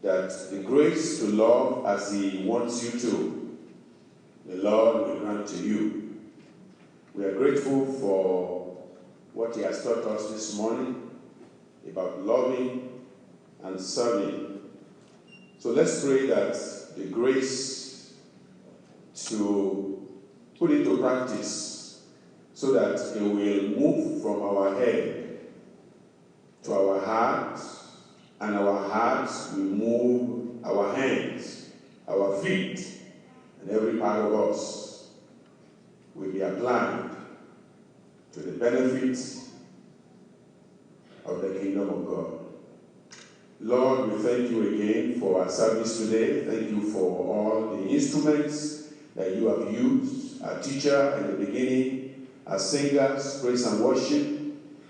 that the grace to love as He wants you to, the Lord will grant to you. We are grateful for what He has taught us this morning about loving and serving. So let's pray that the grace to put into practice so that it will move from our head to our heart, and our hearts will move our hands, our feet, and every part of us will be applied to the benefits of the kingdom of God. Lord, we thank you again for our service today. Thank you for all the instruments that you have used, our teacher in the beginning, our singers, praise and worship.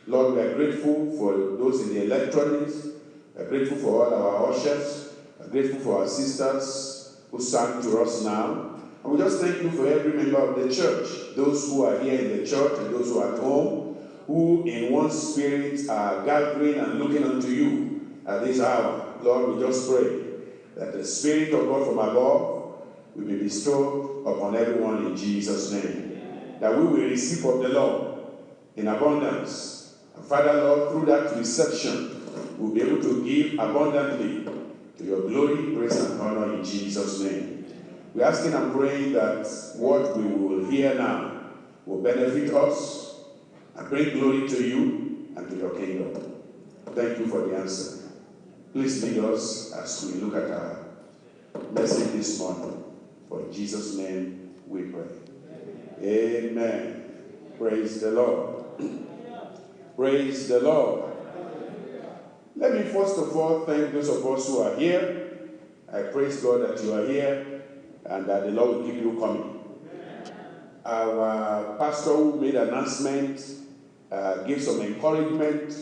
Lord, we are grateful for those in the electronics. We are grateful for all our ushers. We are grateful for our sisters who sang to us now. And we just thank you for every member of the church, those who are here in the church and those who are at home, who in one spirit are gathering and looking unto you at this hour. Lord, we just pray that the Spirit of God from above will be bestowed upon everyone in Jesus' name. That we will receive of the Lord in abundance. And Father, Lord, through that reception, we'll be able to give abundantly to your glory, praise, and honor in Jesus' name. We're asking and praying that what we will hear now will benefit us and bring glory to you and to your kingdom. Thank you for the answer. Please lead us as we look at our message this morning. For in Jesus' name we pray. Amen. Praise the Lord. Praise the Lord. Let me first of all thank those of us who are here. I praise God that you are here and that the Lord will keep you coming. Our pastor who made an announcement gave some encouragement,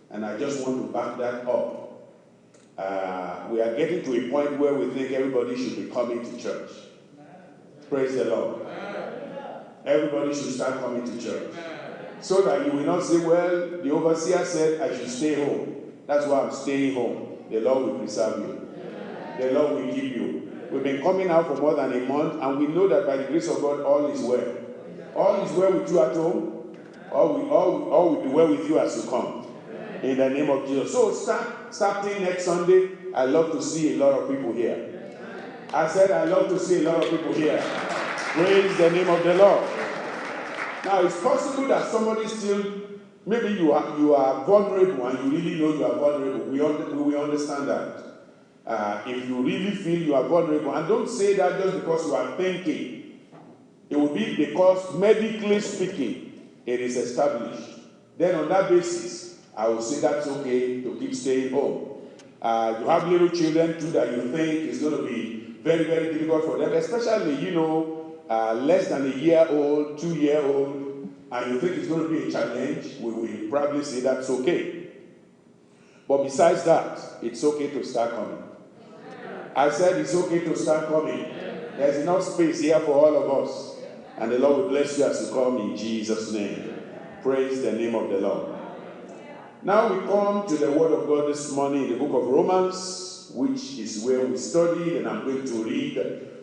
and I just want to back that up. We are getting to a point where we think everybody should be coming to church. Praise the Lord. Everybody should start coming to church. So that you will not say, well, the overseer said I should stay home. That's why I'm staying home. The Lord will preserve you. The Lord will keep you. We've been coming out for more than a month, and we know that by the grace of God, all is well. All is well with you at home. All will be well with you as you come. In the name of Jesus. So starting next Sunday, I love to see a lot of people here. I said I love to see a lot of people here. Praise the name of the Lord. Now it's possible that somebody still, maybe you are vulnerable and you really know you are vulnerable. We will understand that. If you really feel you are vulnerable, and don't say that just because you are thinking. It will be because medically speaking, it is established. Then on that basis, I will say that's okay to keep staying home. You have little children too that you think is going to be very, very difficult for them, especially, less than a year old, 2-year-old, and you think it's going to be a challenge, we will probably say that's okay. But besides that, it's okay to start coming. I said it's okay to start coming. There's enough space here for all of us. And the Lord will bless you as you come in Jesus' name. Praise the name of the Lord. Now we come to the Word of God this morning in the book of Romans, which is where we studied, and I'm going to read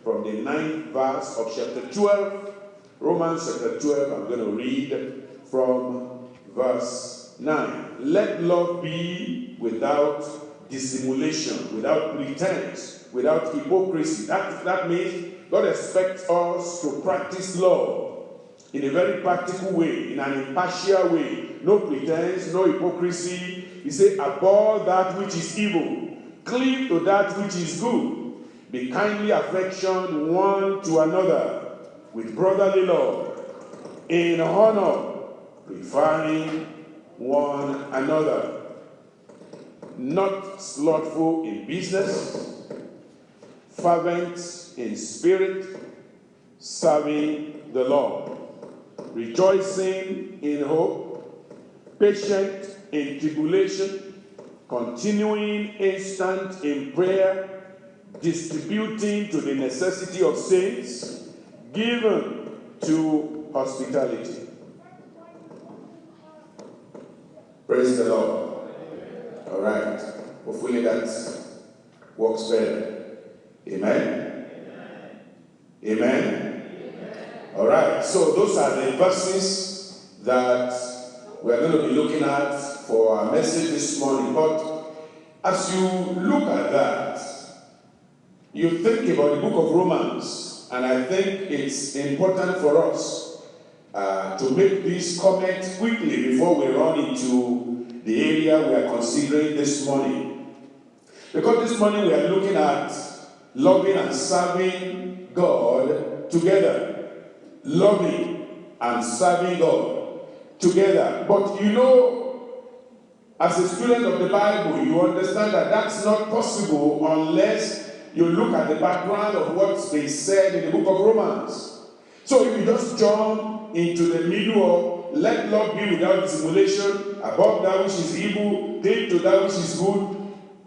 from the 9th verse of chapter 12. Romans chapter 12, I'm going to read from verse 9. Let love be without dissimulation, without pretense, without hypocrisy. That means God expects us to practice love in a very practical way, in an impartial way. No pretense, no hypocrisy. He said, abhor that which is evil, cleave to that which is good. Be kindly affectioned one to another with brotherly love, in honor, preferring one another. Not slothful in business, fervent in spirit, serving the Lord, rejoicing in hope, patient in tribulation, continuing instant in prayer, distributing to the necessity of saints, given to hospitality. Praise the Lord. All right. Hopefully that works better. Amen? Amen? All right, so those are the verses that we're going to be looking at for our message this morning. But as you look at that, you think about the book of Romans, and I think it's important for us to make this comment quickly before we run into the area we are considering this morning. Because this morning we are looking at loving and serving God together. Loving and serving God together. But you know, as a student of the Bible, you understand that that's not possible unless you look at the background of what's been said in the book of Romans. So if you just jump into the middle of let love be without dissimulation, above that which is evil, cling to that which is good,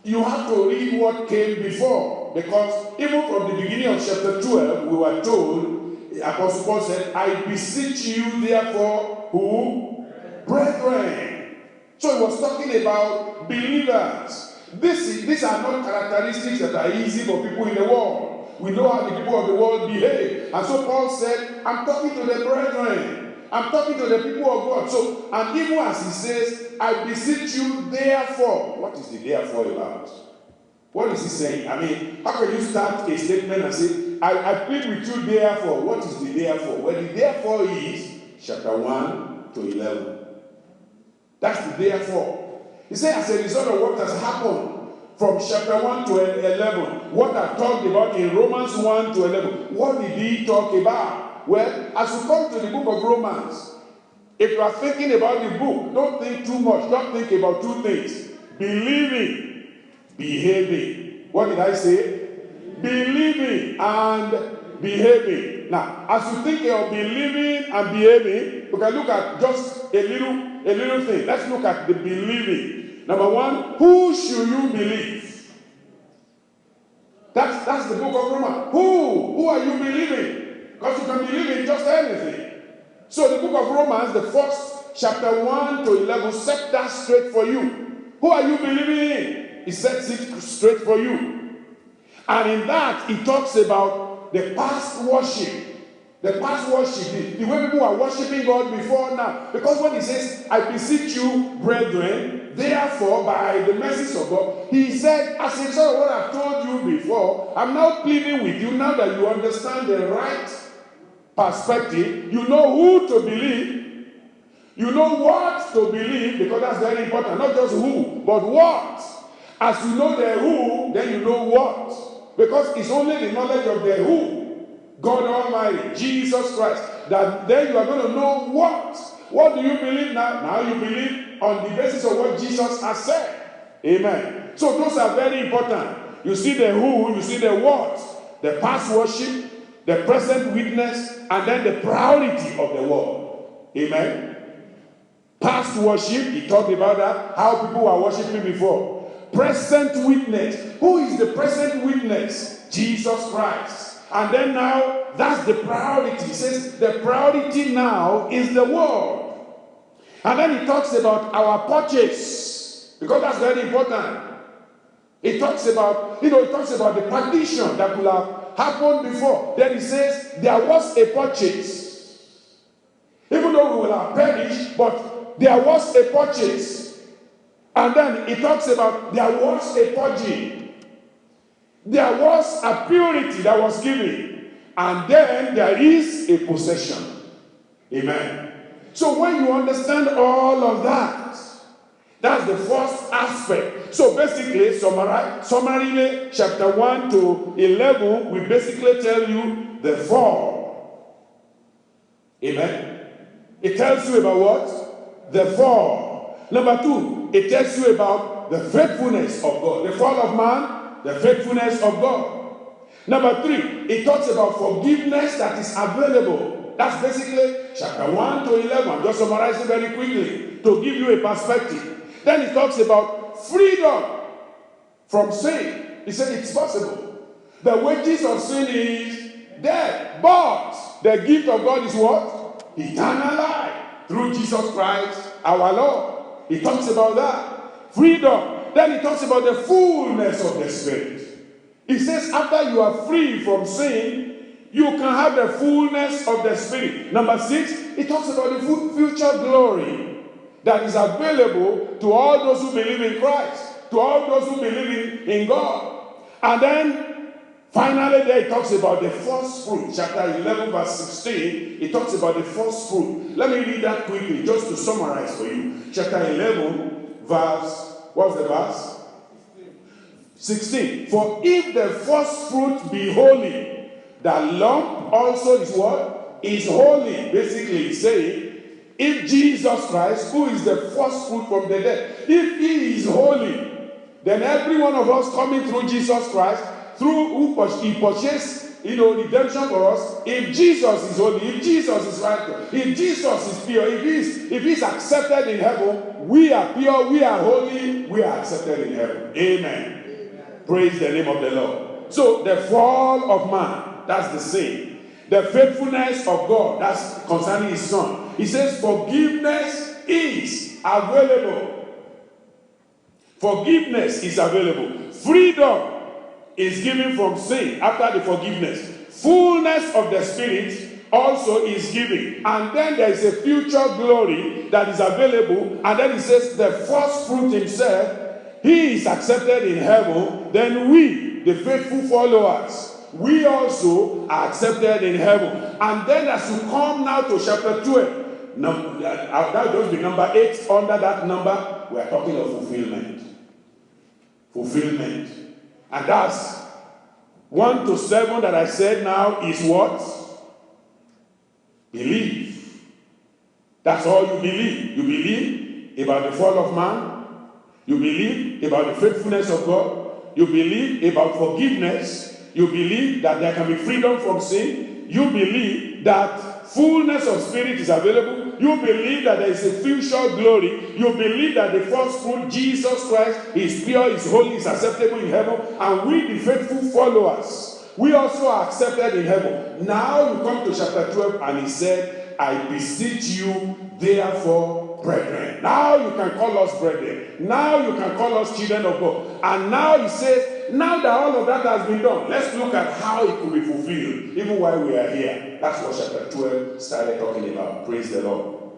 you have to read what came before. Because even from the beginning of chapter 12, we were told, Apostle Paul said, I beseech you therefore, who? Brethren. So he was talking about believers. These are not characteristics that are easy for people in the world. We know how the people of the world behave. And so Paul said, I'm talking to the brethren. I'm talking to the people of God. So, and even as he says, I beseech you therefore. What is the therefore about? What is he saying? I mean, how can you start a statement and say, I plead with you therefore? What is the therefore? Well, the therefore is chapter 1 to 11. That's the therefore. He said, as a result of what has happened from chapter 1 to 11, what I talked about in Romans 1 to 11, what did he talk about? Well, as you come to the book of Romans, if you are thinking about the book, don't think too much. Don't think about two things. Believing, behaving. What did I say? Believing and behaving. Now, as you think of believing and behaving, we can look at just a little thing. Let's look at the believing. Number one, who should you believe? That's the book of Romans. Who are you believing? Because you can believe in just anything. So the book of Romans, the first chapter 1 to 11, set that straight for you. Who are you believing in? It sets it straight for you. And in that, it talks about the past worship. The past worship, the way people are worshiping God before now. Because when he says, I beseech you, brethren, therefore, by the mercies of God, he said, as a result of what I've told you before, I'm now pleading with you, now that you understand the right perspective, you know who to believe, you know what to believe, because that's very important, not just who, but what. As you know the who, then you know what. Because it's only the knowledge of the who, God Almighty, Jesus Christ, that then you are going to know what. What do you believe now? Now you believe on the basis of what Jesus has said. Amen. So those are very important. You see the who, you see the what, the past worship, the present witness, and then the priority of the word. Amen. Past worship, he talked about that, how people were worshiping before. Present witness. Who is the present witness? Jesus Christ. And then now, that's the priority. He says the priority now is the word. And then he talks about our purchase, because that's very important. He talks about, he talks about the partition that could have happened before. Then he says there was a purchase. Even though we will have perished, but there was a purchase. And then he talks about there was a purging. There was a purity that was given. And then there is a possession. Amen. So when you understand all of that, that's the first aspect. So basically, summarily, chapter 1 to 11, we basically tell you the fall. Amen. It tells you about what? The fall. Number 2, it tells you about the faithfulness of God. The fall of man, the faithfulness of God. Number 3, it talks about forgiveness that is available. That's basically chapter 1 to 11. I'm just summarizing very quickly to give you a perspective. Then it talks about freedom from sin. He said it's possible. The wages of sin is death. But the gift of God is what? Eternal life through Jesus Christ our Lord. He talks about that. Freedom. Then he talks about the fullness of the Spirit. He says after you are free from sin, you can have the fullness of the Spirit. Number 6, it talks about the future glory that is available to all those who believe in Christ, to all those who believe in God. And then finally there it talks about the first fruit. Chapter 11 verse 16, it talks about the first fruit. Let me read that quickly just to summarize for you. Chapter 11 verse, what's the verse? 16. For if the first fruit be holy, the lump also is what? Is holy. Basically saying, if Jesus Christ, who is the first fruit from the dead, if he is holy, then every one of us coming through Jesus Christ, through who he purchased, redemption for us. If Jesus is holy, if Jesus is righteous, if Jesus is pure, if he's accepted in heaven, we are pure, we are holy, we are accepted in heaven. Amen. Praise the name of the Lord. So the fall of man, that's the sin. The faithfulness of God, that's concerning his son. He says forgiveness is available. Forgiveness is available. Freedom is given from sin after the forgiveness. Fullness of the Spirit also is given. And then there is a future glory that is available. And then he says the first fruit himself, he is accepted in heaven. Then we, the faithful followers, we also are accepted in heaven. And then as you come now to chapter 12, that will be number 8. Under that number, we are talking of fulfillment. Fulfillment. And that's 1 to 7 that I said now is what? Believe. That's all you believe. You believe about the fall of man. You believe about the faithfulness of God. You believe about forgiveness. You believe that there can be freedom from sin. You believe that fullness of Spirit is available. You believe that there is a future glory. You believe that the first fruit, Jesus Christ, is pure, is holy, is acceptable in heaven. And we, the faithful followers, we also are accepted in heaven. Now you come to chapter 12 and he said, I beseech you, therefore, brethren. Now you can call us brethren. Now you can call us children of God. And now he says, now that all of that has been done, let's look at how it could be fulfilled, even while we are here. That's what chapter 12 started talking about. Praise the Lord.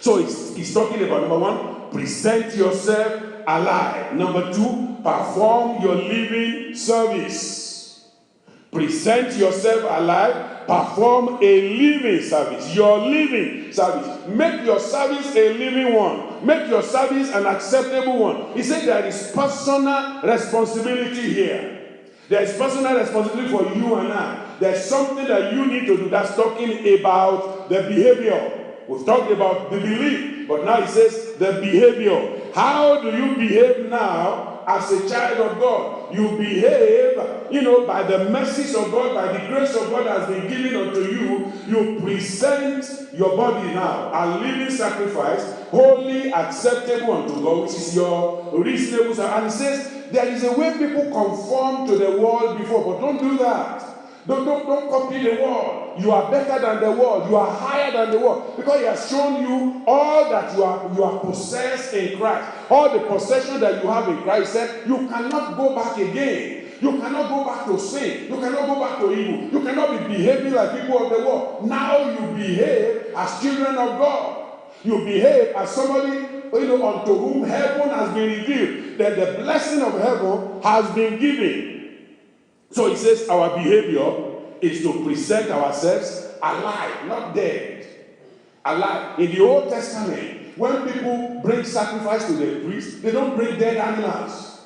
So he's talking about, number 1, present yourself alive. Number 2, perform your living service. Present yourself alive, perform a living service. Your living service. Make your service a living one. Make your service an acceptable one. He said there is personal responsibility here. There is personal responsibility for you and I. There's something that you need to do. That's talking about the behavior. We've talked about the belief, but now he says the behavior. How do you behave now as a child of God? You behave, by the mercies of God, by the grace of God that has been given unto you. You present your body now, a living sacrifice, wholly acceptable unto God, which is your reasonable service. And he says there is a way people conform to the world before, but don't do that. Don't copy the world. You are better than the world. You are higher than the world. Because he has shown you all that you are possessed in Christ. All the possession that you have in Christ. He said, you cannot go back again. You cannot go back to sin. You cannot go back to evil. You cannot be behaving like people of the world. Now you behave as children of God. You behave as somebody, unto whom heaven has been revealed. That the blessing of heaven has been given. So he says our behavior is to present ourselves alive, not dead. Alive. In the Old Testament, when people bring sacrifice to the priest, they don't bring dead animals.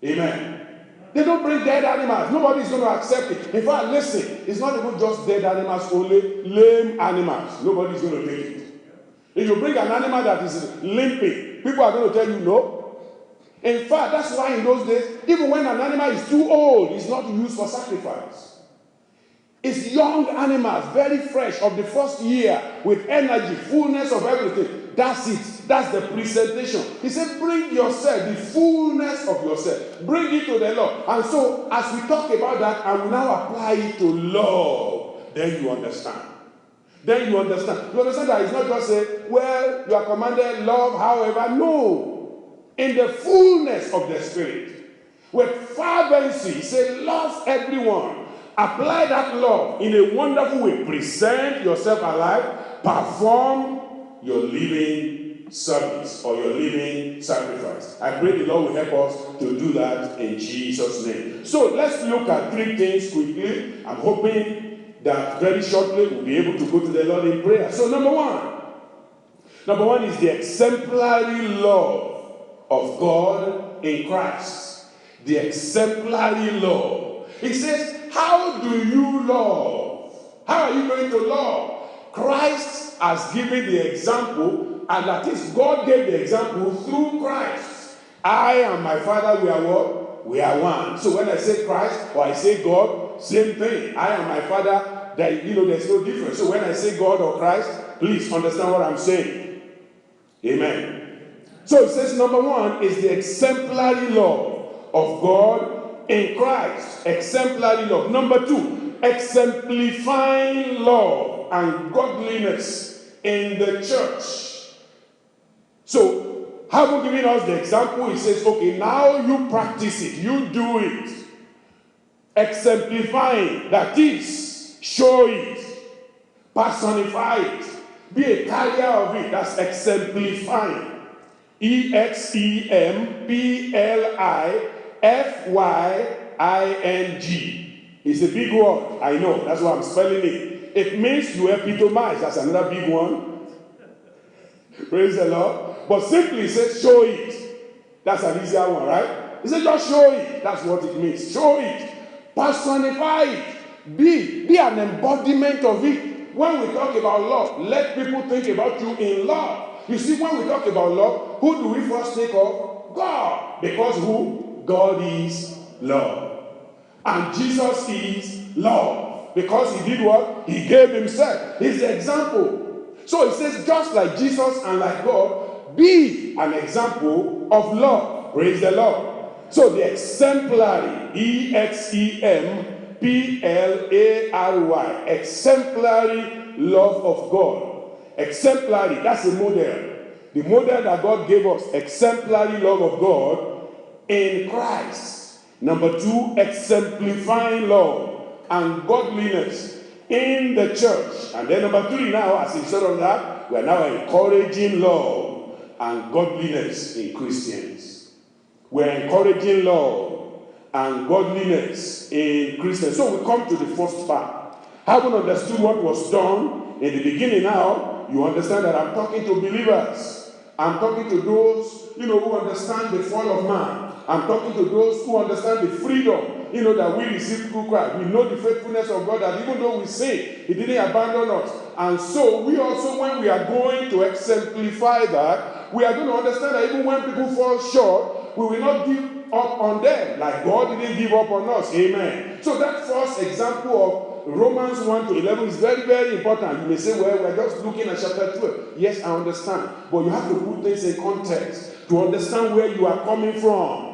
Amen. They don't bring dead animals. Nobody's going to accept it. In fact, listen, it's not even just dead animals, only lame animals. Nobody's going to take it. If you bring an animal that is limping, people are going to tell you no. In fact, that's why in those days, even when an animal is too old, it's not used for sacrifice. It's young animals, very fresh, of the first year, with energy, fullness of everything. That's it. That's the presentation. He said, bring yourself, the fullness of yourself. Bring it to the Lord. And so, as we talk about that, and we now apply it to love, then you understand. Then you understand. You understand that it's not just say, well, you are commanded love, however. No. In the fullness of the Spirit. with fervency. He said, love everyone. Apply that love in a wonderful way. Present yourself alive. Perform your living service or your living sacrifice. I pray the Lord will help us to do that in Jesus' name. So let's look at 3 things quickly. I'm hoping that very shortly we'll be able to go to the Lord in prayer. So number one is the exemplary love of God in Christ. The exemplary love. He says, how do you love? How are you going to love? Christ has given the example, and that is God gave the example through Christ. I and my Father, we are what? We are one. So when I say Christ or I say God, same thing. I and my Father, there's no difference. So when I say God or Christ, please understand what I'm saying. Amen. So it says number 1 is the exemplary love of God in Christ. Exemplary love. Number 2, exemplifying love and godliness in the church. So, having given us the example, he says, okay, now you practice it, you do it. Exemplifying, that is, show it, personify it, be a carrier of it. That's exemplifying. exemplifying. It's a big word, I know, that's why I'm spelling it. It means you epitomize. That's another big one. Praise the Lord. But simply it says show it. That's an easier one, right? It says just show it. That's what it means. Show it. Personify it. Be an embodiment of it. When we talk about love, let people think about you in love. You see, when we talk about love, who do we first think of? God. Because who? God is love. And Jesus is love. Because he did what? He gave himself. He's the example. So it says, just like Jesus and like God, be an example of love. Praise the Lord. So the exemplary, exemplary, exemplary love of God. Exemplary, that's a model. The model that God gave us, exemplary love of God in Christ. Number 2, exemplifying love and godliness in the church. And then number 3 now, as a result of that, we are now encouraging love and godliness in Christians. We're encouraging love and godliness in Christians. So we come to the first part. Having understood what was done in the beginning now, you understand that I'm talking to believers. I'm talking to those, who understand the fall of man. I'm talking to those who understand the freedom, that we receive through Christ. We know the faithfulness of God, that even though we sin, he didn't abandon us. And so we also, when we are going to exemplify that, we are going to understand that even when people fall short, we will not give up on them, like God didn't give up on us. Amen. So that first example of Romans 1-11 is very, very important. You may say, well, we're just looking at chapter 12. Yes, I understand. But you have to put things in context to understand where you are coming from.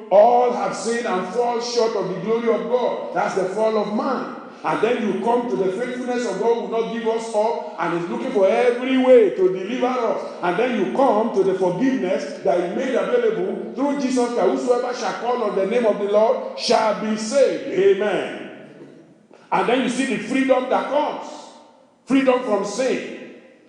All have sinned and fall short of the glory of God. That's the fall of man. And then you come to the faithfulness of God who will not give us up and is looking for every way to deliver us. And then you come to the forgiveness that He made available through Jesus Christ. Whosoever shall call on the name of the Lord shall be saved. Amen. And then you see the freedom that comes. Freedom from sin.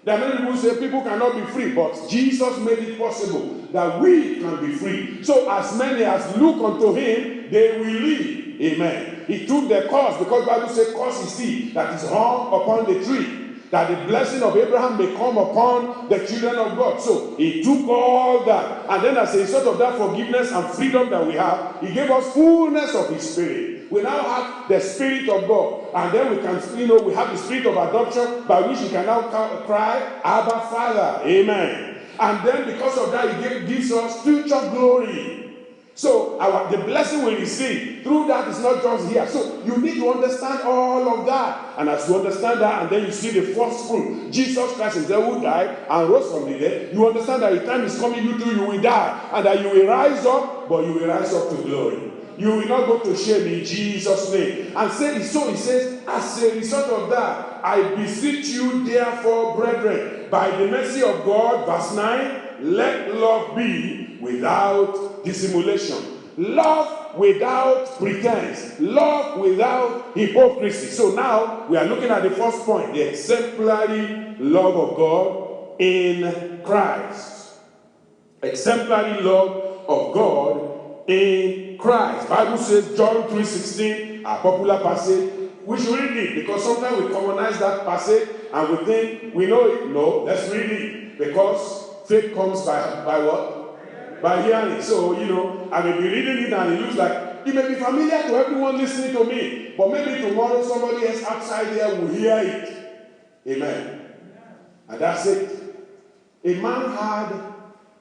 There are many people who say people cannot be free, but Jesus made it possible that we can be free. So as many as look unto Him, they will live. Amen. He took the curse, because the Bible says, curse is he that is hung upon the tree, that the blessing of Abraham may come upon the children of God. So He took all that, and then as a result of that forgiveness and freedom that we have, He gave us fullness of His Spirit. We now have the Spirit of God, and then we can, we have the Spirit of adoption, by which we can now cry, Abba, Father. Amen. And then because of that, He gives us future glory. So the blessing we receive through that is not just here. So you need to understand all of that. And as you understand that, and then you see the first fruit, Jesus Christ Himself who died and rose from the dead, you understand that the time is coming, you will die, and that you will rise up, but you will rise up to glory. You will not go to shame in Jesus' name. And so He says, as a result of that, I beseech you therefore, brethren, by the mercy of God, verse 9, let love be without dissimulation. Love without pretense. Love without hypocrisy. So now we are looking at the first point, the exemplary love of God in Christ. Exemplary love of God in Christ. Bible says, John 3:16, a popular passage. We should read it because sometimes we commonize that passage and we think we know it. No, let's read it because faith comes by what? By hearing. So, I may be reading it and it looks like it may be familiar to everyone listening to me, but maybe tomorrow somebody else outside there will hear it. Amen. And that's it. A man had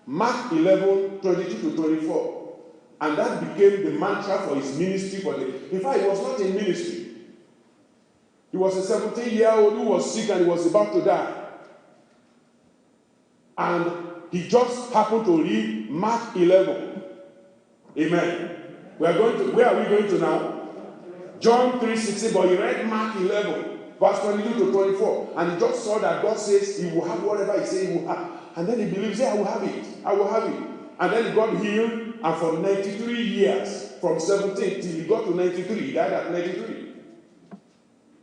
Mark 11:22-24, and that became the mantra for his ministry. In fact, it was not a ministry. He was a 17-year-old who was sick and he was about to die. And he just happened to read Mark 11. Amen. Where are we going to now? John 3:16, but he read Mark 11, verse 22-24, and he just saw that God says he will have whatever he says he will have. And then he believes, I will have it. I will have it. And then he got healed, and for 93 years, from 17 till he got to 93, he died at 93.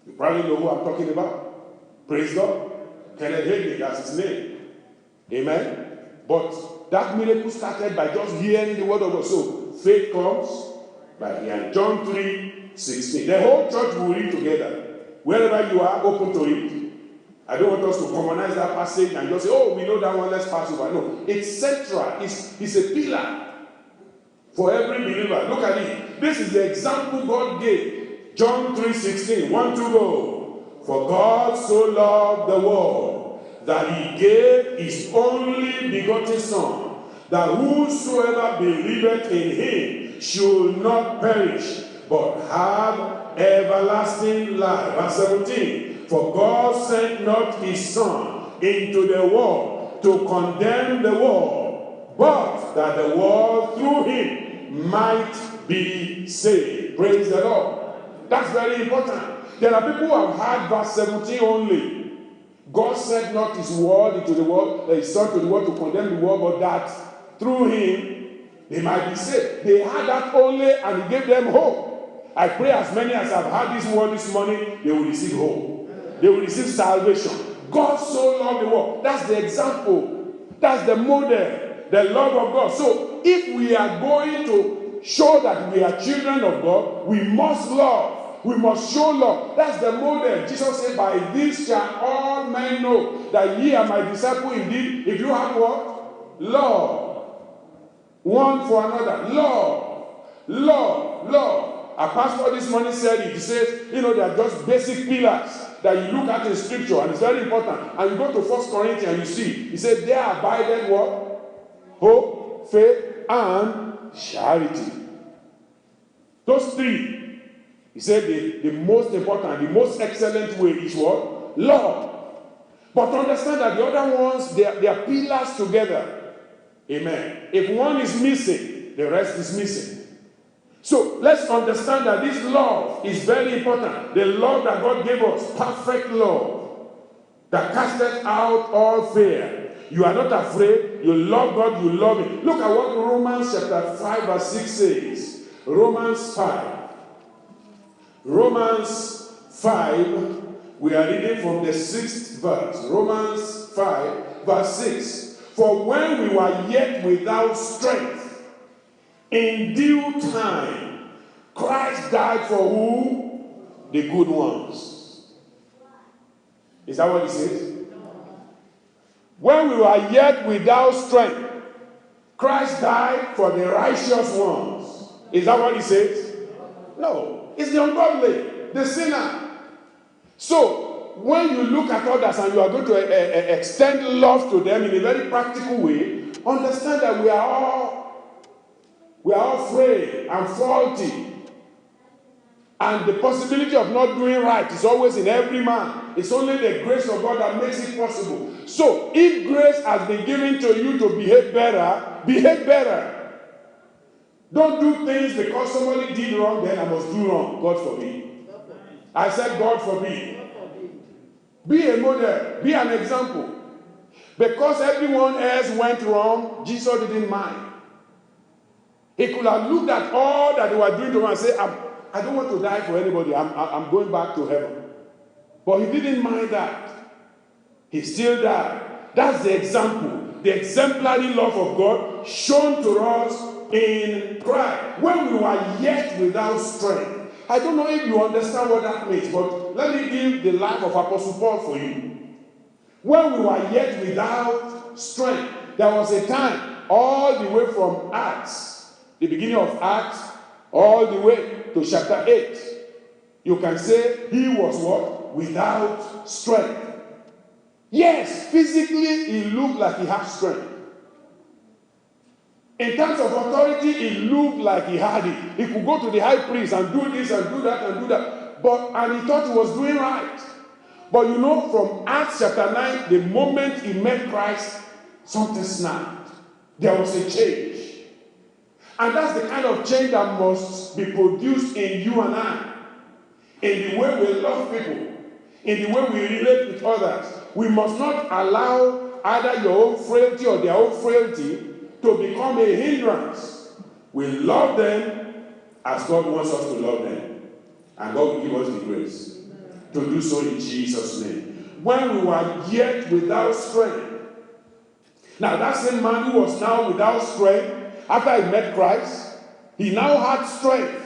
You probably know who I'm talking about. Praise God. Kenneth Hagin, that's his name. Amen. But that miracle started by just hearing the word of God. So faith comes by hearing. John 3:16. The whole church will read together. Wherever you are, open to it. I don't want us to commonize that passage and just say, oh, we know that one, let's pass over. No, it's central. It's a pillar for every believer. Look at it. This is the example God gave. John 3:16, 1 to go. For God so loved the world that he gave his only begotten Son, that whosoever believeth in him should not perish, but have everlasting life. Verse 17. For God sent not his Son into the world to condemn the world, but that the world through him might be saved. Praise the Lord. That's very important. There are people who have heard verse 17 only. God sent not his word into the world, his Son to the world to condemn the world, but that through him they might be saved. They had that only, and he gave them hope. I pray as many as have heard this word this morning, they will receive hope. They will receive salvation. God so loved the world. That's the example. That's the model. The love of God. So if we are going to show that we are children of God, we must love. We must show love. That's the model. Jesus said, by this shall all men know that ye are my disciple indeed, if you have what? Love. One for another. Love. Love. Love. Our pastor this morning said it. He says, there are just basic pillars that you look at in scripture, and it's very important. And you go to 1 Corinthians and you see, he said, there abided what? Hope, faith, and charity. Those three. He said the most important, the most excellent way is what? Love. But understand that the other ones, they are pillars together. Amen. If one is missing, the rest is missing. So let's understand that this love is very important. The love that God gave us, perfect love, that casteth out all fear. You are not afraid. You love God, you love Him. Look at what Romans chapter 5 verse 6 says. Romans 5. Romans 5, we are reading from the 6th verse. Romans 5, verse 6. For when we were yet without strength, in due time, Christ died for who? The good ones. Is that what it says? When we were yet without strength, Christ died for the righteous ones. Is that what it says? No. It's the ungodly, the sinner. So, when you look at others and you are going to extend love to them in a very practical way, understand that we are all frail and faulty. And the possibility of not doing right is always in every man. It's only the grace of God that makes it possible. So, if grace has been given to you to behave better, behave better. Don't do things because somebody did wrong, then I must do wrong. God forbid. I said God forbid. Be a model. Be an example. Because everyone else went wrong, Jesus didn't mind. He could have looked at all that they were doing to him and say, I don't want to die for anybody. I'm going back to heaven. But he didn't mind that. He still died. That's the example, the exemplary love of God shown to us in Christ. When we were yet without strength. I don't know if you understand what that means, but let me give the life of Apostle Paul for you. When we were yet without strength, there was a time all the way from Acts, the beginning of Acts, all the way to chapter 8. You can say he was what? Without strength. Yes, physically he looked like he had strength. In terms of authority, he looked like he had it. He could go to the high priest and do this and do that and do that. And he thought he was doing right. But you know, from Acts chapter 9, the moment he met Christ, something snapped. There was a change. And that's the kind of change that must be produced in you and I. In the way we love people, in the way we relate with others. We must not allow either your own frailty or their own frailty to become a hindrance. We love them as God wants us to love them. And God will give us the grace to do so in Jesus' name. When we were yet without strength. Now that same man who was now without strength, after he met Christ, he now had strength.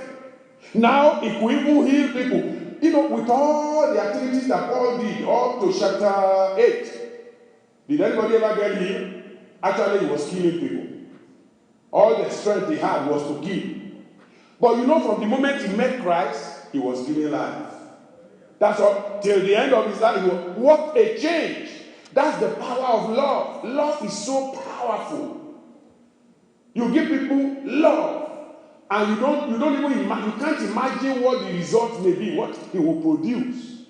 Now he could even heal people. You know, with all the activities that Paul did up to chapter 8, did anybody ever get healed? Actually, he was killing people. All the strength he had was to kill. But you know, from the moment he met Christ, he was giving life. That's all. Till the end of his life, what a change. That's the power of love. Love is so powerful. You give people love. And you can't imagine what the result may be, what he will produce.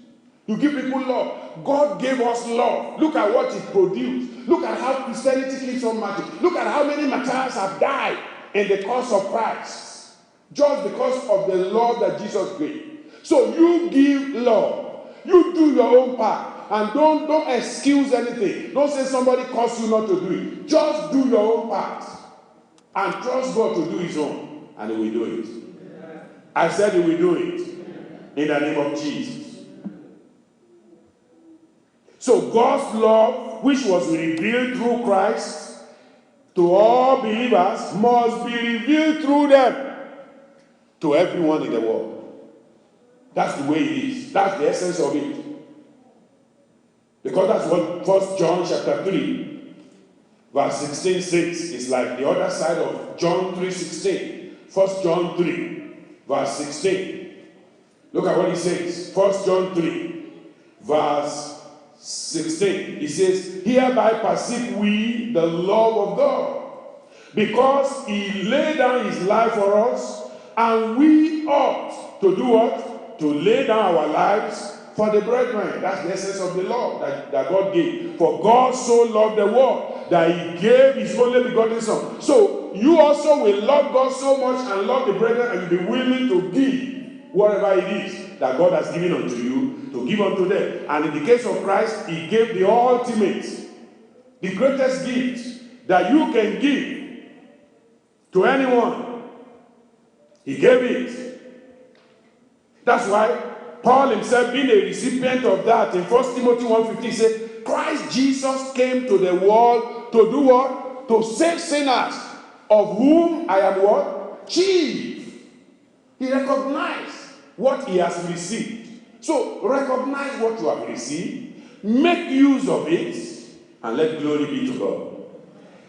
You give people love. God gave us love. Look at what it produced. Look at how Christianity keeps on marching. Look at how many martyrs have died in the cause of Christ. Just because of the love that Jesus gave. So you give love. You do your own part. And don't excuse anything. Don't say somebody caused you not to do it. Just do your own part. And trust God to do his own. And he will do it. I said he will do it. In the name of Jesus. So God's love, which was revealed through Christ to all believers, must be revealed through them to everyone in the world. That's the way it is. That's the essence of it. Because that's what 1 John chapter 3, verse 16 says. It's like the other side of John 3:16. 1 John 3, verse 16. Look at what he says. 1 John 3, verse 16. He says, hereby perceive we the love of God, because he laid down his life for us, and we ought to do what? To lay down our lives for the brethren. That's the essence of the love that God gave. For God so loved the world that he gave his only begotten Son. So you also will love God so much and love the brethren, and you'll be willing to give whatever it is that God has given unto you, to give unto them. And in the case of Christ, he gave the ultimate, the greatest gift that you can give to anyone. He gave it. That's why Paul himself, being a recipient of that, in 1 Timothy 1:15, said, Christ Jesus came to the world to do what? To save sinners, of whom I am what? Chief. He recognized what he has received. So recognize what you have received, make use of it, and let glory be to God.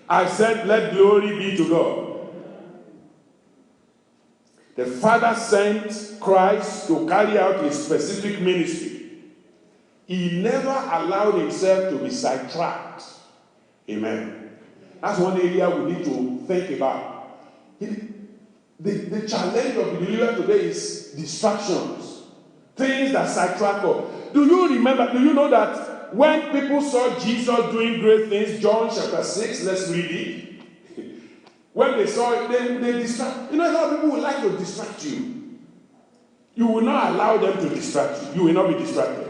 I said, let glory be to God. The Father sent Christ to carry out his specific ministry. He never allowed himself to be sidetracked. Amen. That's one area we need to think about. The challenge of the believer today is distractions. Things that sidetrack us. Do you know that when people saw Jesus doing great things, John chapter 6, let's read it. When they saw it, they distract. You know, a lot of people would like to distract you. You will not allow them to distract you. You will not be distracted.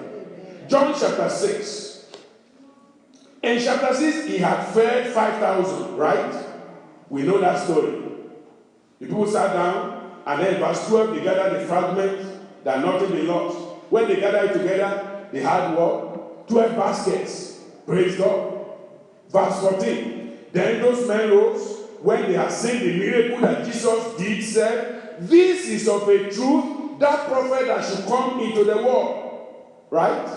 John chapter 6. In chapter 6, he had fed 5,000, right? We know that story. The people sat down, and then verse 12, they gathered the fragments that nothing be lost. When they gathered it together, they had what? 12 baskets. Praise God. Verse 14. Then those men rose, when they had seen the miracle that Jesus did, said, this is of a truth that prophet that should come into the world. Right?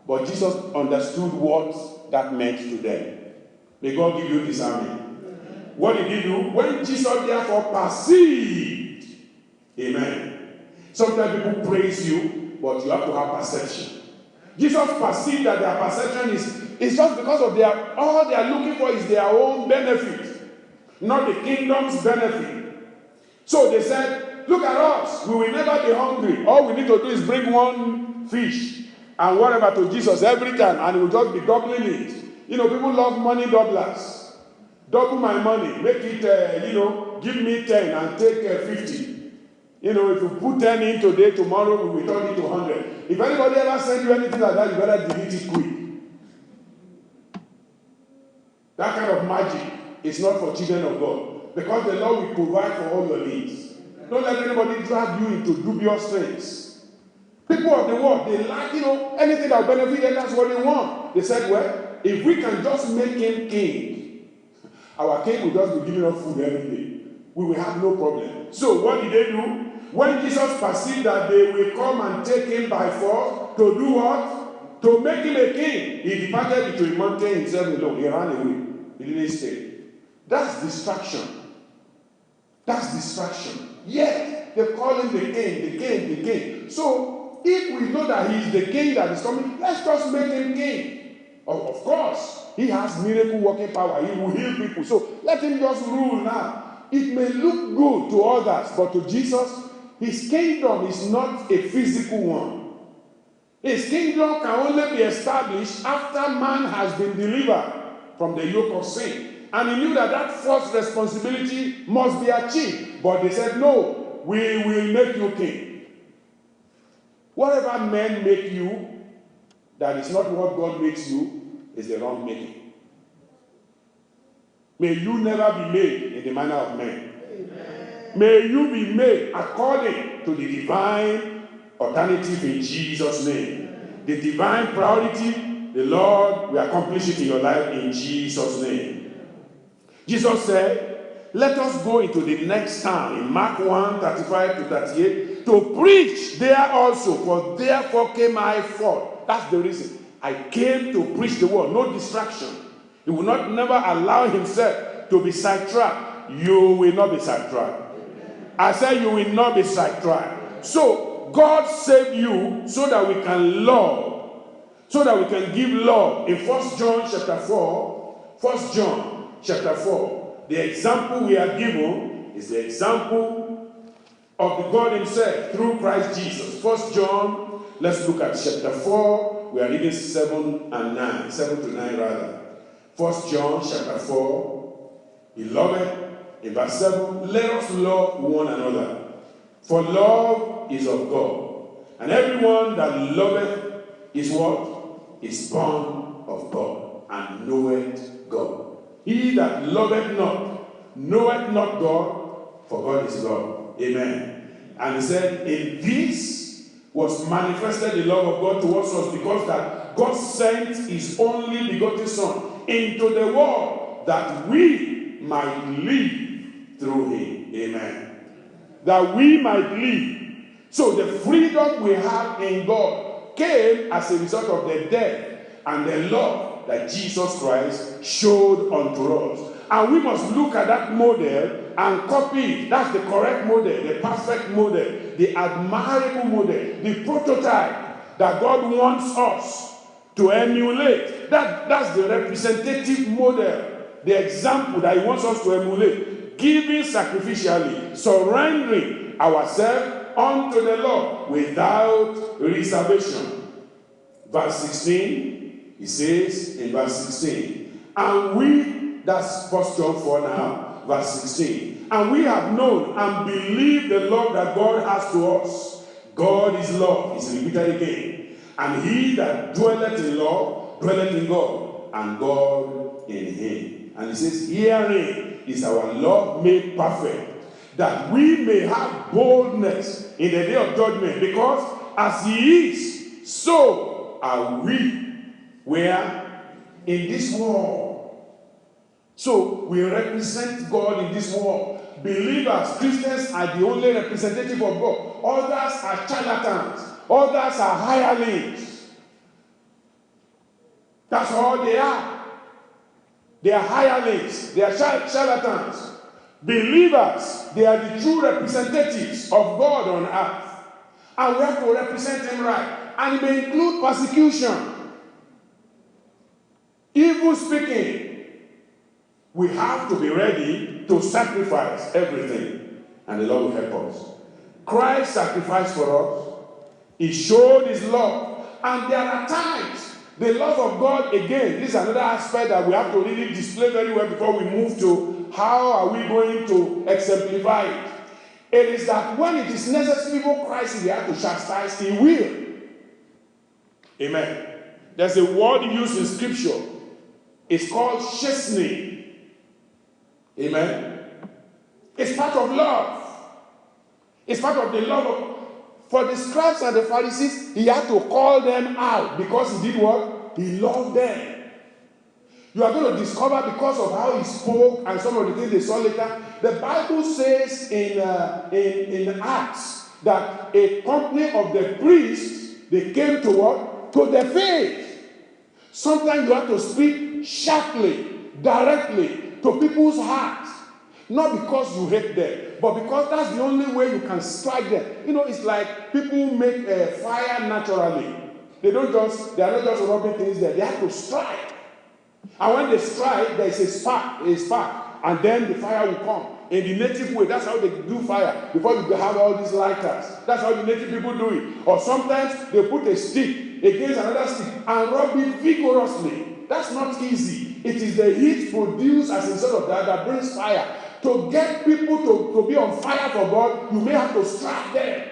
But Jesus understood what that meant to them. May God give you discernment. What did he do? When Jesus therefore perceived, amen. Sometimes people praise you, but you have to have perception. Jesus perceived that their perception is just because of all they are looking for is their own benefit, not the kingdom's benefit. So they said, look at us, we will never be hungry. All we need to do is bring one fish and whatever to Jesus every time, and he will just be doubling it. You know, people love money doublers. Double my money, make it, give me 10 and take 50. You know, if you put 10 in today, tomorrow we will turn it to 100. If anybody ever send you anything like that, you better delete it quick. That kind of magic is not for children of God, because the Lord will provide for all your needs. Don't let anybody drag you into dubious things. People of the world, they like, anything that will benefit them, that's what they want. They said, well, if we can just make him king, our king will just be giving us food every day. We will have no problem. So what did they do? When Jesus perceived that they will come and take him by force, to do what? To make him a king. He departed into a mountain himself alone. He ran away. He didn't stay. That's distraction. That's distraction. Yes, they call him the king, the king, the king. So if we know that he is the king that is coming, let's just make him king. Of course, he has miracle working power. He will heal people. So let him just rule now. It may look good to others, but to Jesus, his kingdom is not a physical one. His kingdom can only be established after man has been delivered from the yoke of sin. And he knew that that first responsibility must be achieved. But they said, no, we will make you king. Whatever men make you, that is not what God makes you, is the wrong making. May you never be made in the manner of men. Amen. May you be made according to the divine alternative in Jesus' name. Amen. The divine priority, the Lord will accomplish it in your life in Jesus' name. Jesus said, let us go into the next town in Mark 1, 35 to 38 to preach there also, for therefore came I forth. That's the reason. I came to preach the word, no distraction. He will not never allow himself to be sidetracked. You will not be sidetracked. I said you will not be sidetracked. So God saved you so that we can love, so that we can give love. In 1 John chapter 4, the example we are given is the example of the God himself through Christ Jesus. 1 John, let's look at chapter 4. We are reading 7 to 9 rather. 1 John chapter 4, beloved, in verse 7, let us love one another, for love is of God. And everyone that loveth is what? Is born of God, and knoweth God. He that loveth not, knoweth not God, for God is love. Amen. And he said, in this was manifested the love of God towards us, because that God sent his only begotten Son into the world that we might live through him. Amen. That we might live. So the freedom we have in God came as a result of the death and the love that Jesus Christ showed unto us. And we must look at that model and copy it. That's the correct model, the perfect model, the admirable model, the prototype that God wants us to emulate. That's the representative model, the example that he wants us to emulate. Giving sacrificially, surrendering ourselves unto the Lord without reservation. Verse 16, he says in verse 16, and we, that's 1 John 4 now, verse 16. And we have known and believed the love that God has to us. God is love, is repeated again. And he that dwelleth in love, dwelleth in God, and God in him. And he says, herein is our love made perfect, that we may have boldness in the day of judgment, because as he is, so are we. Where? In this world. So we represent God in this world. Believers, Christians are the only representative of God. Others are charlatans. Others are hirelings. That's all they are. They are hirelings. They are charlatans. Believers, they are the true representatives of God on earth. And we have to represent him right. And it may include persecution, evil speaking. We have to be ready to sacrifice everything. And the Lord will help us. Christ sacrificed for us. He showed his love. And there are times the love of God, again, this is another aspect that we have to really display very well before we move to how are we going to exemplify it. It is that when it is necessary for Christ, he has to chastise, he will. Amen. There's a word used in scripture. It's called chastening. Amen. It's part of love. It's part of the love of. For the scribes and the Pharisees, he had to call them out because he did what? He loved them. You are going to discover because of how he spoke and some of the things they saw later. The Bible says in Acts that a company of the priests, they came to what? To the faith. Sometimes you have to speak sharply, directly to people's hearts. Not because you hate them, but because that's the only way you can strike them. You know, it's like people make a fire naturally. They are not just rubbing things there. They have to strike. And when they strike, there is a spark, and then the fire will come. In the native way, that's how they do fire. Before you have all these lighters. That's how the native people do it. Or sometimes they put a stick against another stick and rub it vigorously. That's not easy. It is the heat produced as a result of that brings fire. To get people to be on fire for God, you may have to strike them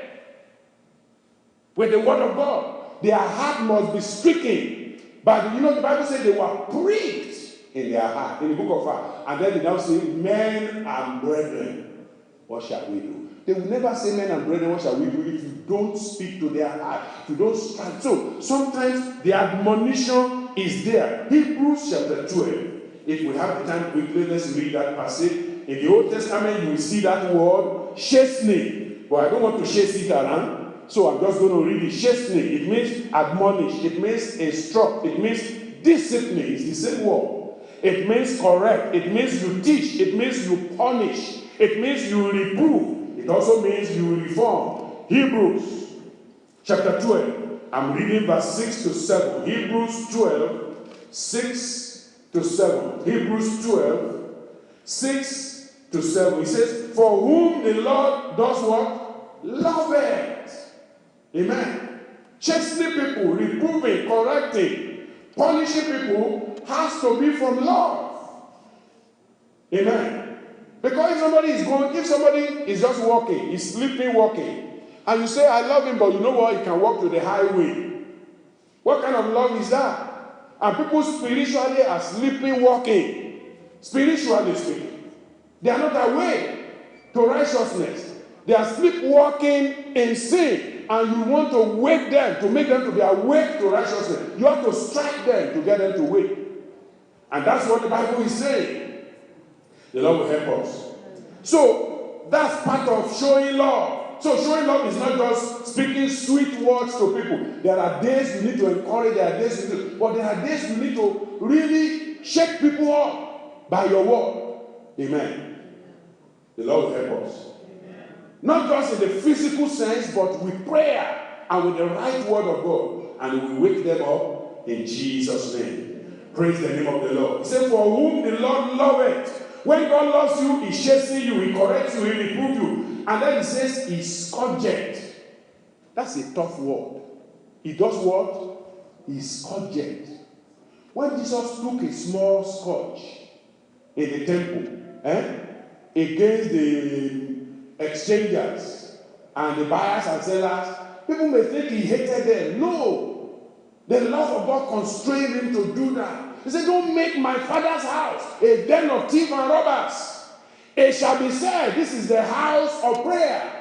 with the word of God. Their heart must be stricken. But you know, the Bible says they were pricked in their heart, in the book of Acts. And then they now say, men and brethren, what shall we do? They will never say, men and brethren, what shall we do, if you don't speak to their heart, if you don't strike. So sometimes the admonition is there. Hebrews chapter 12. If we have the time quickly, let's read that passage. In the Old Testament, you will see that word, chastening. But I don't want to chase it around, so I'm just going to read it. Chastening, it means admonish, it means instruct, it means discipline. It's the same word. It means correct, it means you teach, it means you punish, it means you reprove, it also means you reform. Hebrews chapter 12, I'm reading verse 6 to 7. Hebrews 12, 6 to 7. Hebrews 12, 6 to 7. He says, for whom the Lord does what? Loveth. Amen. Chastening people, reproving, correcting, punishing people has to be from love. Amen. Because if somebody is just walking, he's sleeping, walking, and you say, I love him, but you know what? He can walk to the highway. What kind of love is that? And people spiritually are sleeping, walking. Spiritually speaking. They are not awake to righteousness. They are sleepwalking in sin. And you want to wake them, to make them to be awake to righteousness. You have to strike them to get them to wake. And that's what the Bible is saying. The Lord will help us. So, that's part of showing love. So, showing love is not just speaking sweet words to people. There are days you need to encourage, there are days you need to, but there are days you need to really shake people up by your word. Amen. The Lord will help us. Amen. Not just in the physical sense, but with prayer and with the right word of God. And we will wake them up in Jesus' name. Praise the name of the Lord. He said, for whom the Lord loveth. When God loves you, he chastens you, he corrects you, he reproves you. And then he says, he scourgeth. That's a tough word. He does what? He scourgeth. When Jesus took a small scourge in the temple, against the exchangers and the buyers and sellers, people may think he hated them. No. The love of God constrained him to do that. He said, don't make my father's house a den of thieves and robbers. It shall be said, this is the house of prayer.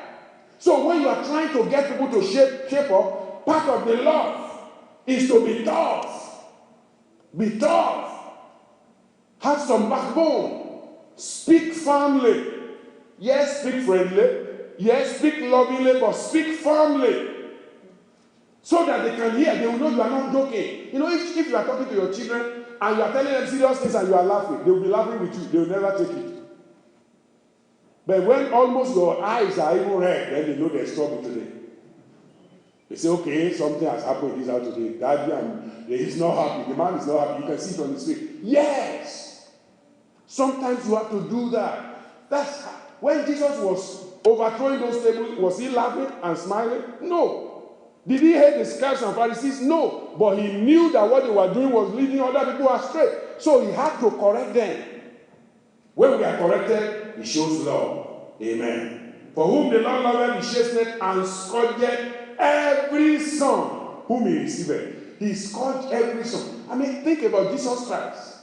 So when you are trying to get people to shape up, part of the love is to be tough. Be tough. Have some backbone. Speak firmly. Yes, speak friendly. Yes, speak lovingly, but speak firmly. So that they can hear. They will know you are not joking. You know, if you are talking to your children and you are telling them serious things and you are laughing, they will be laughing with you. They will never take it. But when almost your eyes are even red, then they know there's trouble today. They say, okay, something has happened in this house today. Daddy, he's not happy. The man is not happy. You can see it on his face. Yes. Sometimes you have to do that. That's when Jesus was overthrowing those tables, was he laughing and smiling? No. Did he hate the scribes and Pharisees? No. But he knew that what they were doing was leading other people astray. So he had to correct them. When we are corrected, it shows love. Amen. For whom the Lord loveth, he chasteneth and scourgeth every son whom he receiveth. He scourged every son. I mean, think about Jesus Christ.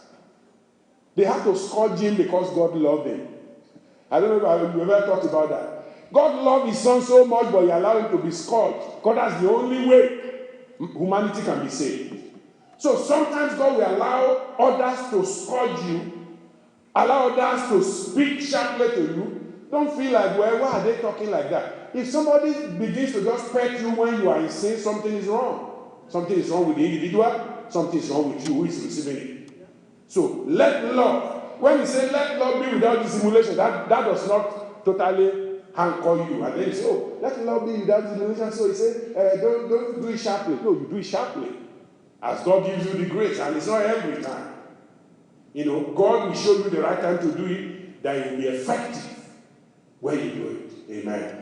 They had to scourge him because God loved him. I don't know if you ever thought about that. God loved his son so much, but he allowed him to be scourged. God, that's the only way humanity can be saved. So sometimes God will allow others to scourge you, allow others to speak sharply to you. Don't feel like, well, why are they talking like that? If somebody begins to just pet you when you are in sin, something is wrong. Something is wrong with the individual. Something is wrong with you who is receiving it. So let love, when we say let love be without dissimulation, that does not totally anchor you. And then you say, oh, let love be without dissimulation. So he said, don't do it sharply. No, you do it sharply. As God gives you the grace, and it's not every time. You know, God will show you the right time to do it, that it will be effective when you do it. Amen.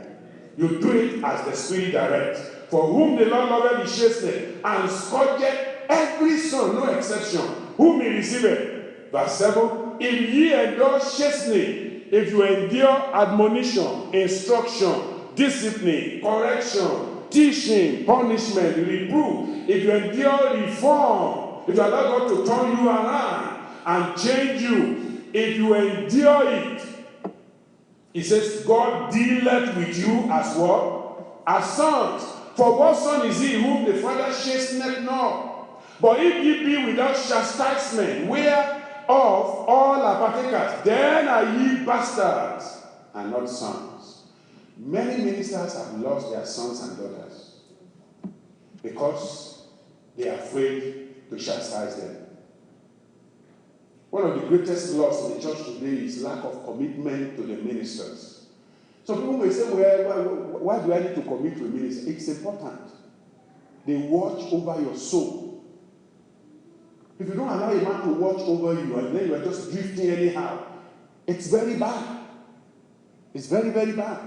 You do it as the Spirit directs. For whom the Lord loveth, he chasteneth, and scourgeth every son, no exception, whom he receiveth. Verse 7, if ye endure chastening, if you endure admonition, instruction, discipline, correction, teaching, punishment, reproof, if you endure reform, if you allow God to turn you around and change you, if you endure it, he says, God dealeth with you as what? As sons. For what son is he whom the Father chasteneth not? But if ye be without chastisement, whereof all are partakers, then are ye bastards and not sons. Many ministers have lost their sons and daughters because they are afraid to chastise them. One of the greatest loss in the church today is lack of commitment to the ministers. Some people may say, well, why do I need to commit to a minister? It's important. They watch over your soul. If you don't allow a man to watch over you and then you are just drifting anyhow, it's very bad. It's very, very bad.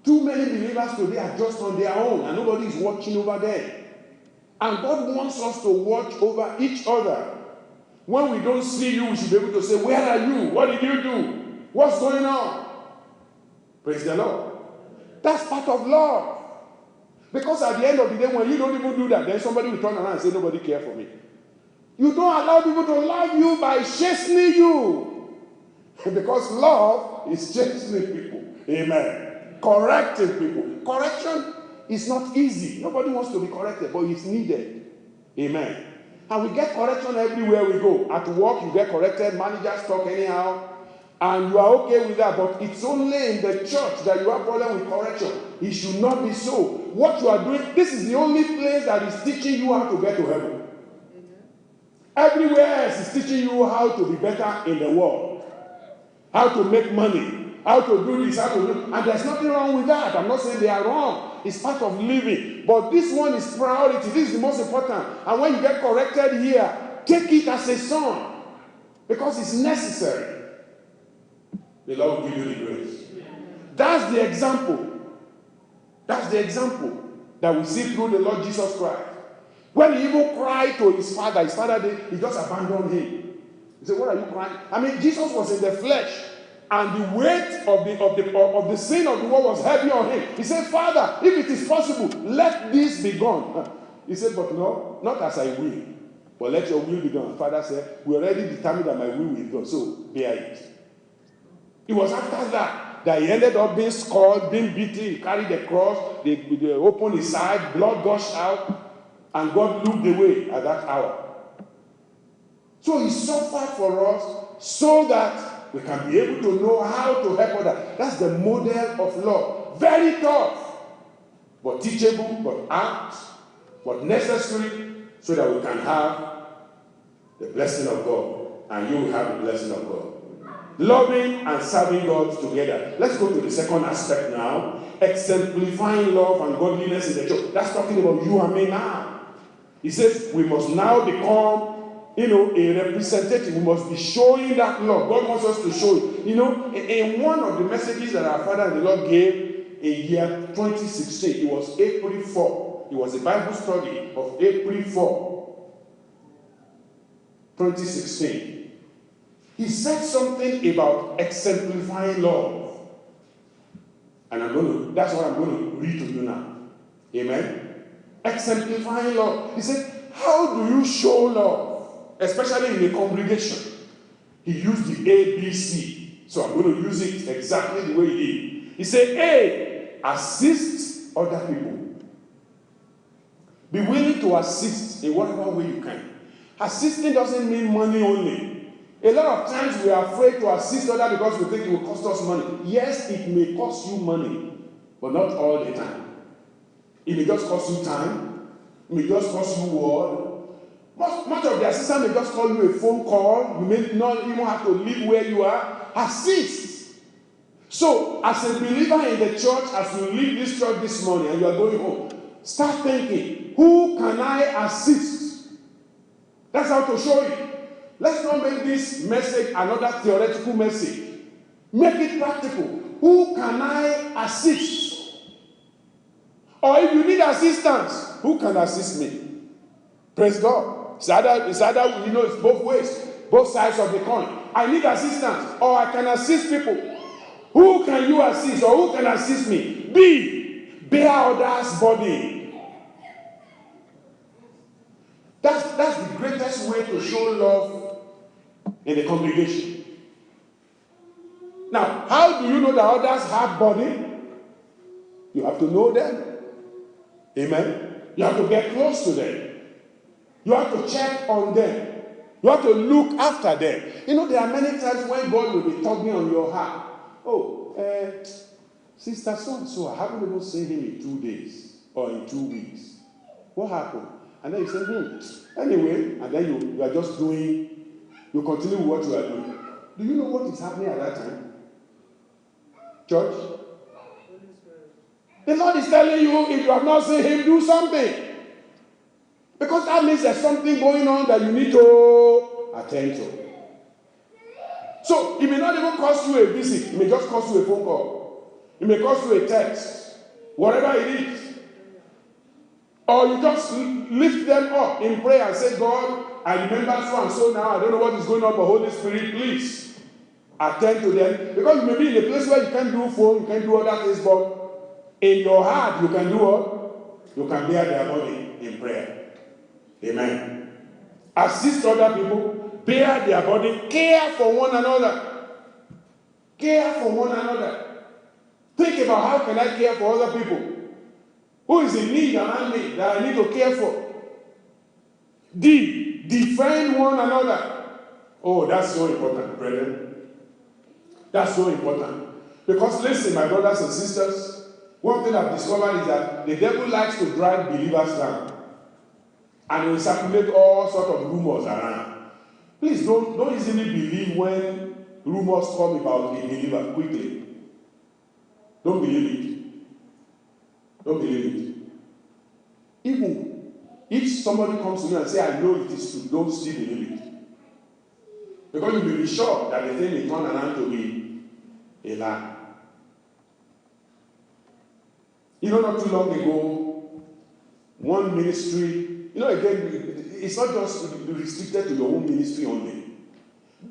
Too many believers today are just on their own and nobody is watching over them. And God wants us to watch over each other. When we don't see you, we should be able to say, where are you? What did you do? What's going on? Praise the Lord. That's part of love. Because at the end of the day, when you don't even do that, then somebody will turn around and say, nobody cares for me. You don't allow people to love you by chastening you. Because love is chastening people. Amen. Correcting people. Correction is not easy. Nobody wants to be corrected, but it's needed. Amen. And we get correction everywhere we go. At work, you get corrected. Managers talk anyhow. And you are okay with that. But it's only in the church that you have problem with correction. It should not be so. What you are doing, this is the only place that is teaching you how to get to heaven. Everywhere else is teaching you how to be better in the world. How to make money. How to do this, how to do. And there's nothing wrong with that. I'm not saying they are wrong. It's part of living. But this one is priority. This is the most important. And when you get corrected here, take it as a son. Because it's necessary. The Lord will give you the grace. That's the example. That's the example that we see through the Lord Jesus Christ. When he even cried to his father he just abandoned him. He said, what are you crying? I mean, Jesus was in the flesh. And the weight of the sin of the world was heavy on him. He said, Father, if it is possible, let this be gone. He said, but no, not as I will, but let your will be done. Father said, we already determined that my will is done, so bear it. It was after that he ended up being scourged, being beaten. He carried the cross, they opened his side, blood gushed out, and God looked away at that hour. So he suffered for us so that we can be able to know how to help others. That's the model of love. Very tough, but teachable, but apt, but necessary, so that we can have the blessing of God, and you will have the blessing of God. Loving and serving God together. Let's go to the second aspect now. Exemplifying love and godliness in the church. That's talking about you and me now. He says we must now become, a representative. We must be showing that love. God wants us to show it. In one of the messages that our Father and the Lord gave in year 2016, it was April 4. It was a Bible study of April 4, 2016. He said something about exemplifying love. And that's what I'm going to read to you now. Amen? Exemplifying love. He said, how do you show love? Especially in a congregation. He used the ABC. So I'm going to use it exactly the way he did. He said, A, assist other people. Be willing to assist in whatever way you can. Assisting doesn't mean money only. A lot of times we are afraid to assist others because we think it will cost us money. Yes, it may cost you money, but not all the time. It may just cost you time. It may just cost you word. Much of the assistance may just call you a phone call. You may not even have to live where you are. Assist. So, as a believer in the church, as you leave this church this morning and you are going home, start thinking, who can I assist? That's how to show it. Let's not make this message another theoretical message. Make it practical. Who can I assist? Or if you need assistance, who can assist me? Praise God. It's either it's both ways, both sides of the coin. I need assistance, or I can assist people. Who can you assist, or who can assist me? B, bear others' burden. That's the greatest way to show love in the congregation. Now, how do you know that others have burden? You have to know them. Amen. You have to get close to them. You have to check on them. You have to look after them. There are many times when God will be tugging on your heart. Sister so-and-so, I haven't even seen him in 2 days or in 2 weeks. What happened? And then you say, anyway, and then you are just you continue with what you are doing. Do you know what is happening at that time? Church? The Lord is telling you, if you have not seen him, do something. Because that means there's something going on that you need to attend to. So, it may not even cost you a visit. It may just cost you a phone call. It may cost you a text. Whatever it is. Or you just lift them up in prayer and say, God, I remember so and so now. I don't know what is going on, but Holy Spirit, please attend to them. Because you may be in a place where you can't do phone, you can't do other things, but in your heart, you can do what? You can bear their body in prayer. Amen. Assist other people, bear their body, care for one another. Care for one another. Think about how can I care for other people? Who is in need around me that I need to care for? D, defend one another. Oh, that's so important, brethren. That's so important. Because listen, my brothers and sisters, one thing I've discovered is that the devil likes to drag believers down. And will circulate all sorts of rumors around. Please don't easily believe when rumors come about a believer quickly. Don't believe it. Don't believe it. Even if somebody comes to you and says, I know it is true, don't still believe it. Because you will be sure that the thing may turn around to be a lie. Not too long ago, one ministry, again, it's not just restricted to your own ministry only.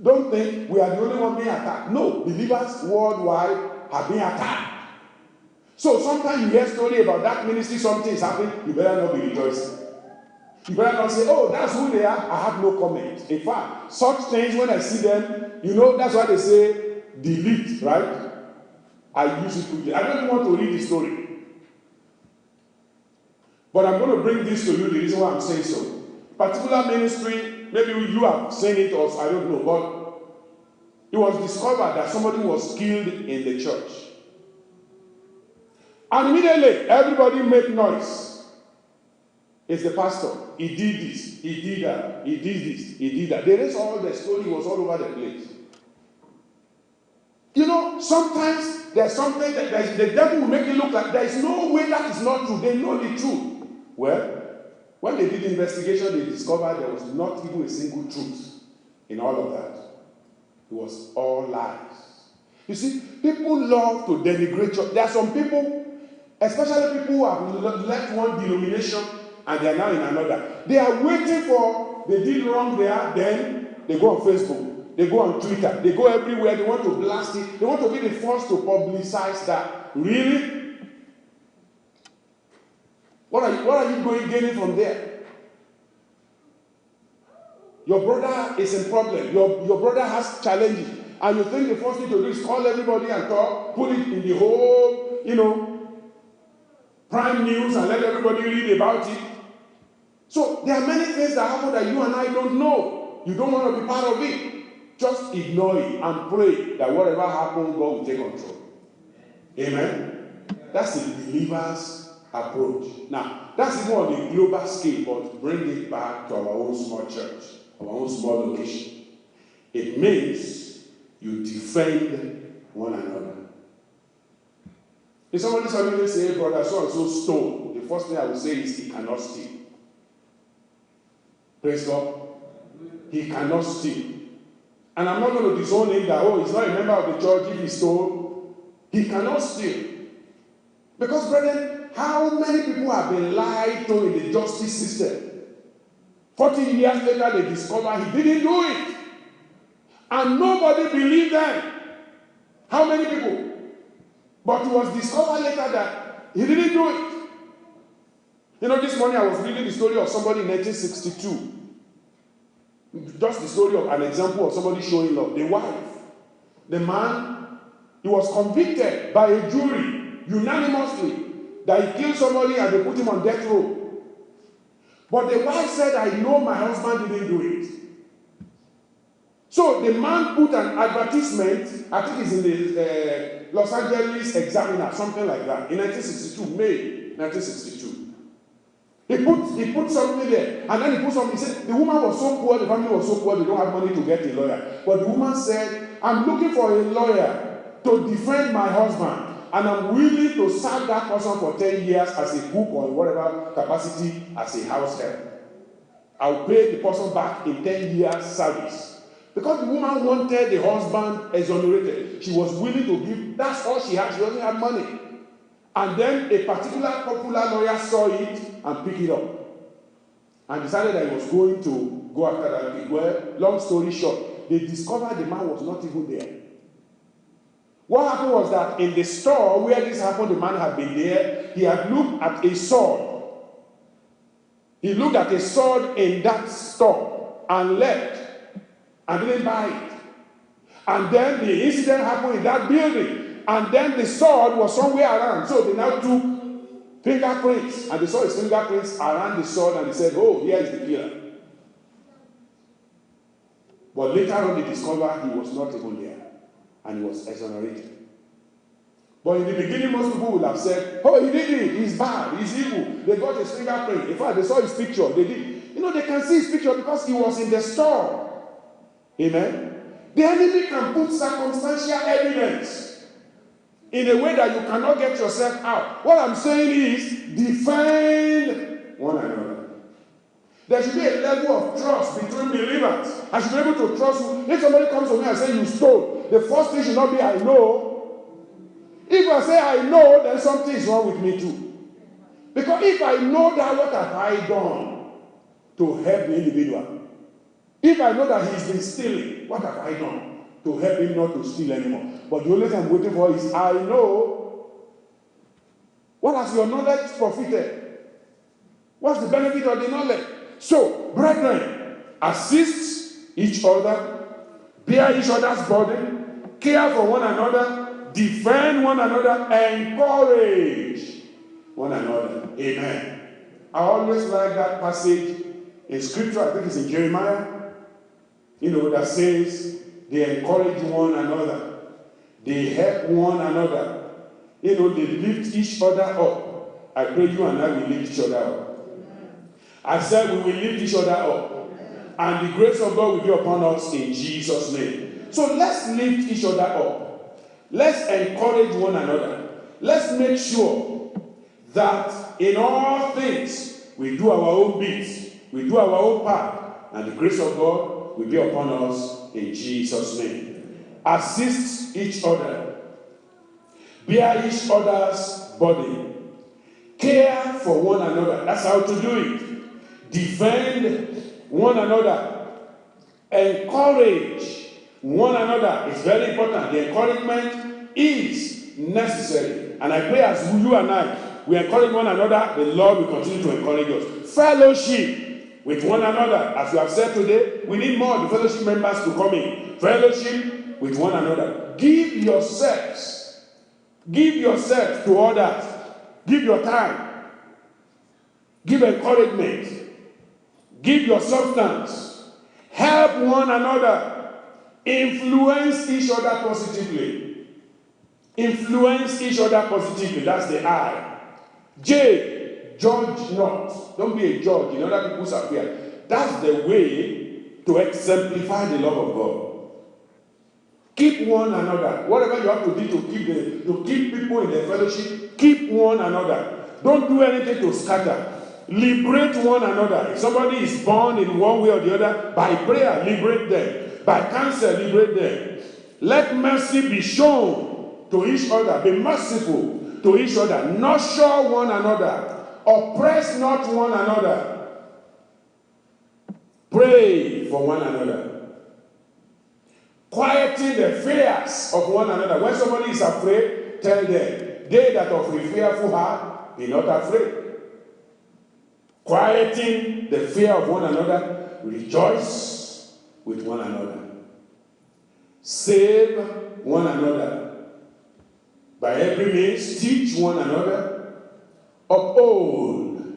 Don't think we are the only one being attacked. No, believers worldwide have been attacked. So sometimes you hear a story about that ministry, something is happening, you better not be rejoicing. You better not say, oh, that's who they are, I have no comment. In fact, such things, when I see them, that's why they say, delete, right? I use it quickly. I don't even want to read the story. But I'm going to bring this to you, the reason why I'm saying so. Particular ministry, maybe you have seen it or I don't know, but it was discovered that somebody was killed in the church. And immediately, everybody made noise. It's the pastor. He did this, he did that, he did this, he did that. The rest of all the story was all over the place. You know, sometimes there's something that the devil will make it look like there is no way that is not true. They know the truth. Well, when they did the investigation, they discovered there was not even a single truth in all of that. It was all lies. You see, people love to denigrate church. There are some people, especially people who have left one denomination and they are now in another. They are waiting for, they did wrong there, then they go on Facebook, they go on Twitter, they go everywhere, they want to blast it, they want to be the first to publicize that. Really? What are you going gaining from there? Your brother is in problem. Your brother has challenges. And you think the first thing to do is call everybody and talk, put it in the whole, prime news and let everybody read about it. So there are many things that happen that you and I don't know. You don't want to be part of it. Just ignore it and pray that whatever happens, God will take control. Amen? That's the believer's approach. Now, that's even on the global scale, but bring it back to our own small church, our own small location. It means you defend one another. If somebody suddenly say, brother, so and so stole, the first thing I will say is he cannot steal. Praise God. He cannot steal. And I'm not going to disown him that, he's not a member of the church if he stole. He cannot steal. Because, brethren, how many people have been lied to in the justice system? 40 years later, they discover he didn't do it. And nobody believed them. How many people? But it was discovered later that he didn't do it. You know, this morning I was reading the story of somebody in 1962. Just the story of an example of somebody showing love. The wife. The man, he was convicted by a jury unanimously that he killed somebody and they put him on death row. But the wife said, I know my husband didn't do it. So the man put an advertisement, I think it's in the Los Angeles Examiner, something like that, in 1962, May 1962. He put something there, and then he put something. He said, the woman was so poor, the family was so poor, they don't have money to get a lawyer. But the woman said, I'm looking for a lawyer to defend my husband, and I'm willing to serve that person for 10 years as a cook or in whatever capacity as a house help. I'll pay the person back in 10 years service. Because the woman wanted the husband exonerated. She was willing to give, that's all she had, she doesn't have money. And then a particular popular lawyer saw it and picked it up. And decided that he was going to go after that thing. Well, long story short, they discovered the man was not even there. What happened was that in the store where this happened, the man had been there, he had looked at a sword. He looked at a sword in that store and left. And didn't buy it. And then the incident happened in that building. And then the sword was somewhere around. So they now took fingerprints. And they saw his fingerprints around the sword. And they said, oh, here is the killer. But later on they discovered he was not even there. And he was exonerated. But in the beginning, most people would have said, oh, he did it. He's bad. He's evil. They got his fingerprint. In fact, they saw his picture. They did. You know, they can see his picture because he was in the store. Amen. The enemy can put circumstantial evidence in a way that you cannot get yourself out. What I'm saying is, defend one another. There should be a level of trust between believers. I should be able to trust you. If somebody comes to me and says you stole, the first thing should not be I know. If I say I know, then something is wrong with me too. Because if I know that, what have I done to help the individual? If I know that he's been stealing, what have I done to help him not to steal anymore? But the only thing I'm waiting for is, I know. What has your knowledge profited? What's the benefit of the knowledge? So, brethren, assist each other, bear each other's burden, care for one another, defend one another, encourage one another. Amen. I always like that passage in scripture, I think it's in Jeremiah, that says they encourage one another, they help one another, they lift each other up. I pray you and I will lift each other up. I said we will lift each other up, and the grace of God will be upon us in Jesus' name. So let's lift each other up. Let's encourage one another. Let's make sure that in all things we do our own bit, we do our own part, and the grace of God will be upon us in Jesus' name. Assist each other. Bear each other's burden. Care for one another. That's how to do it. Defend one another. Encourage one another. It's very important. The encouragement is necessary. And I pray as you and I, we encourage one another, the Lord will continue to encourage us. Fellowship with one another. As we have said today, we need more of the fellowship members to come in. Fellowship with one another. Give yourselves to others. Give your time. Give encouragement. Give your substance. Help one another. Influence each other positively. Influence each other positively. That's the I. J. Judge not. Don't be a judge in other people's affairs. That's the way to exemplify the love of God. Keep one another. Whatever you have to do to keep people in the fellowship, keep one another. Don't do anything to scatter. Liberate one another. If somebody is bound in one way or the other, by prayer, liberate them. By counsel, liberate them. Let mercy be shown to each other. Be merciful to each other. Nurture one another. Oppress not one another. Pray for one another. Quieting the fears of one another. When somebody is afraid, tell them, they that of a fearful heart, be not afraid. Quieting the fear of one another, rejoice with one another. Save one another. By every means, teach one another. Uphold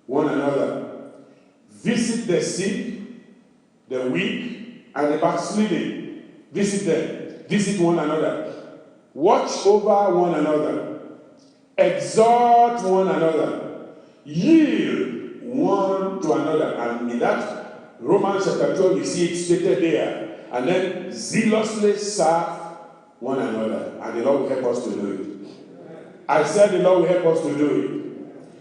one another. Visit the sick, the weak, and the backsliding. Visit them. Visit one another. Watch over one another. Exhort one another. Yield one to another. And in that Romans chapter 12, we see it stated there. And then zealously serve one another. And the Lord will help us to do it. I said the Lord will help us to do it.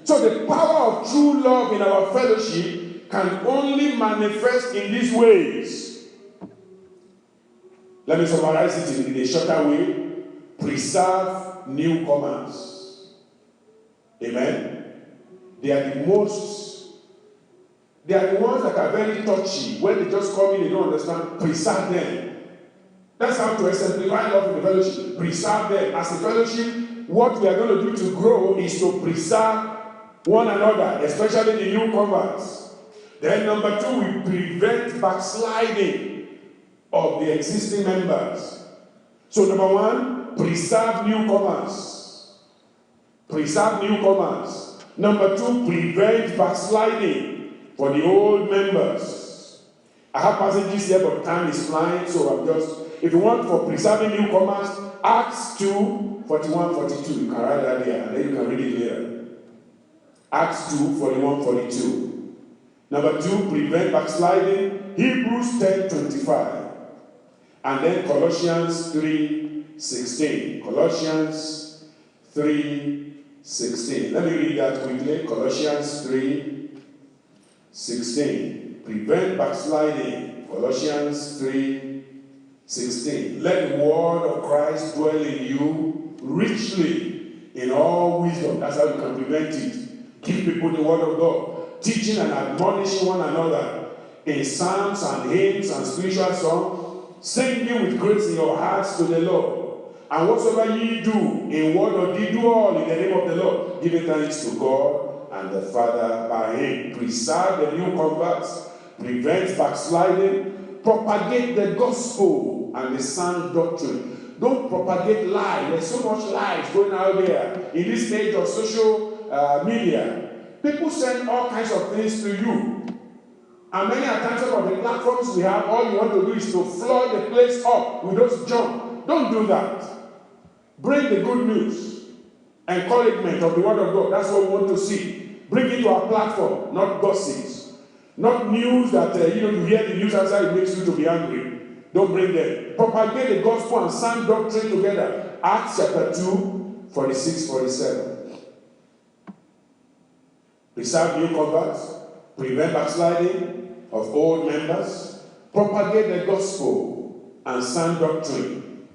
So the power of true love in our fellowship can only manifest in these ways. Let me summarize it in a shorter way. Preserve newcomers. Amen. They are the ones that are very touchy. When they just come in, they don't understand. Preserve them. That's how to exemplify love in the fellowship. Preserve them. As a fellowship, what we are going to do to grow is to preserve one another, especially the newcomers. Then number 2, we prevent backsliding of the existing members. So number 1, preserve newcomers. Preserve newcomers. Number 2, prevent backsliding for the old members. I have passages here, but time is flying, so I'm just, if you want for preserving newcomers, Acts 2, 41, 42. You can write that there, and then you can read it later. Acts 2, 41, 42. Number 2, prevent backsliding. Hebrews 10, 25. And then Colossians 3:16. Colossians 3:16. Let me read that quickly. Colossians 3:16. Prevent backsliding. Colossians 3:16. Let the word of Christ dwell in you richly in all wisdom. That's how you can prevent it. Give people the word of God. Teaching and admonishing one another in psalms and hymns and spiritual songs, singing with grace in your hearts to the Lord. And whatsoever ye do, in word or deed, do all in the name of the Lord, giving thanks to God and the Father by Him. Preserve the new converts, prevent backsliding, propagate the gospel and the sound doctrine. Don't propagate lies. There's so much lies going out there in this age of social media. People send all kinds of things to you. And many times of the platforms we have, all you want to do is to flood the place up with those junk. Don't do that. Bring the good news, encouragement of the word of God. That's what we want to see. Bring it to our platform, not gossips, not news that you hear the news outside, it makes you to be angry. Don't bring them. Propagate the gospel and sound doctrine together. Acts chapter 2, 46, 47. Preserve new converts. Prevent backsliding of old members. Propagate the gospel and sound doctrine.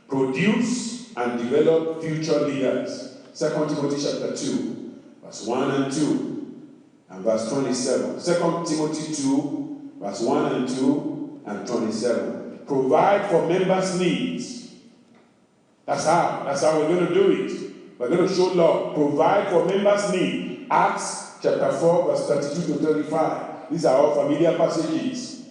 Produce and develop future leaders. 2 Timothy chapter 2, verse 1 and 2, and verse 27. 2 Timothy 2, verse 1 and 2, and 27. Provide for members' needs. That's how we're going to do it. We're going to show love. Provide for members' needs. Acts chapter 4, verse 32 to 35. These are all familiar passages.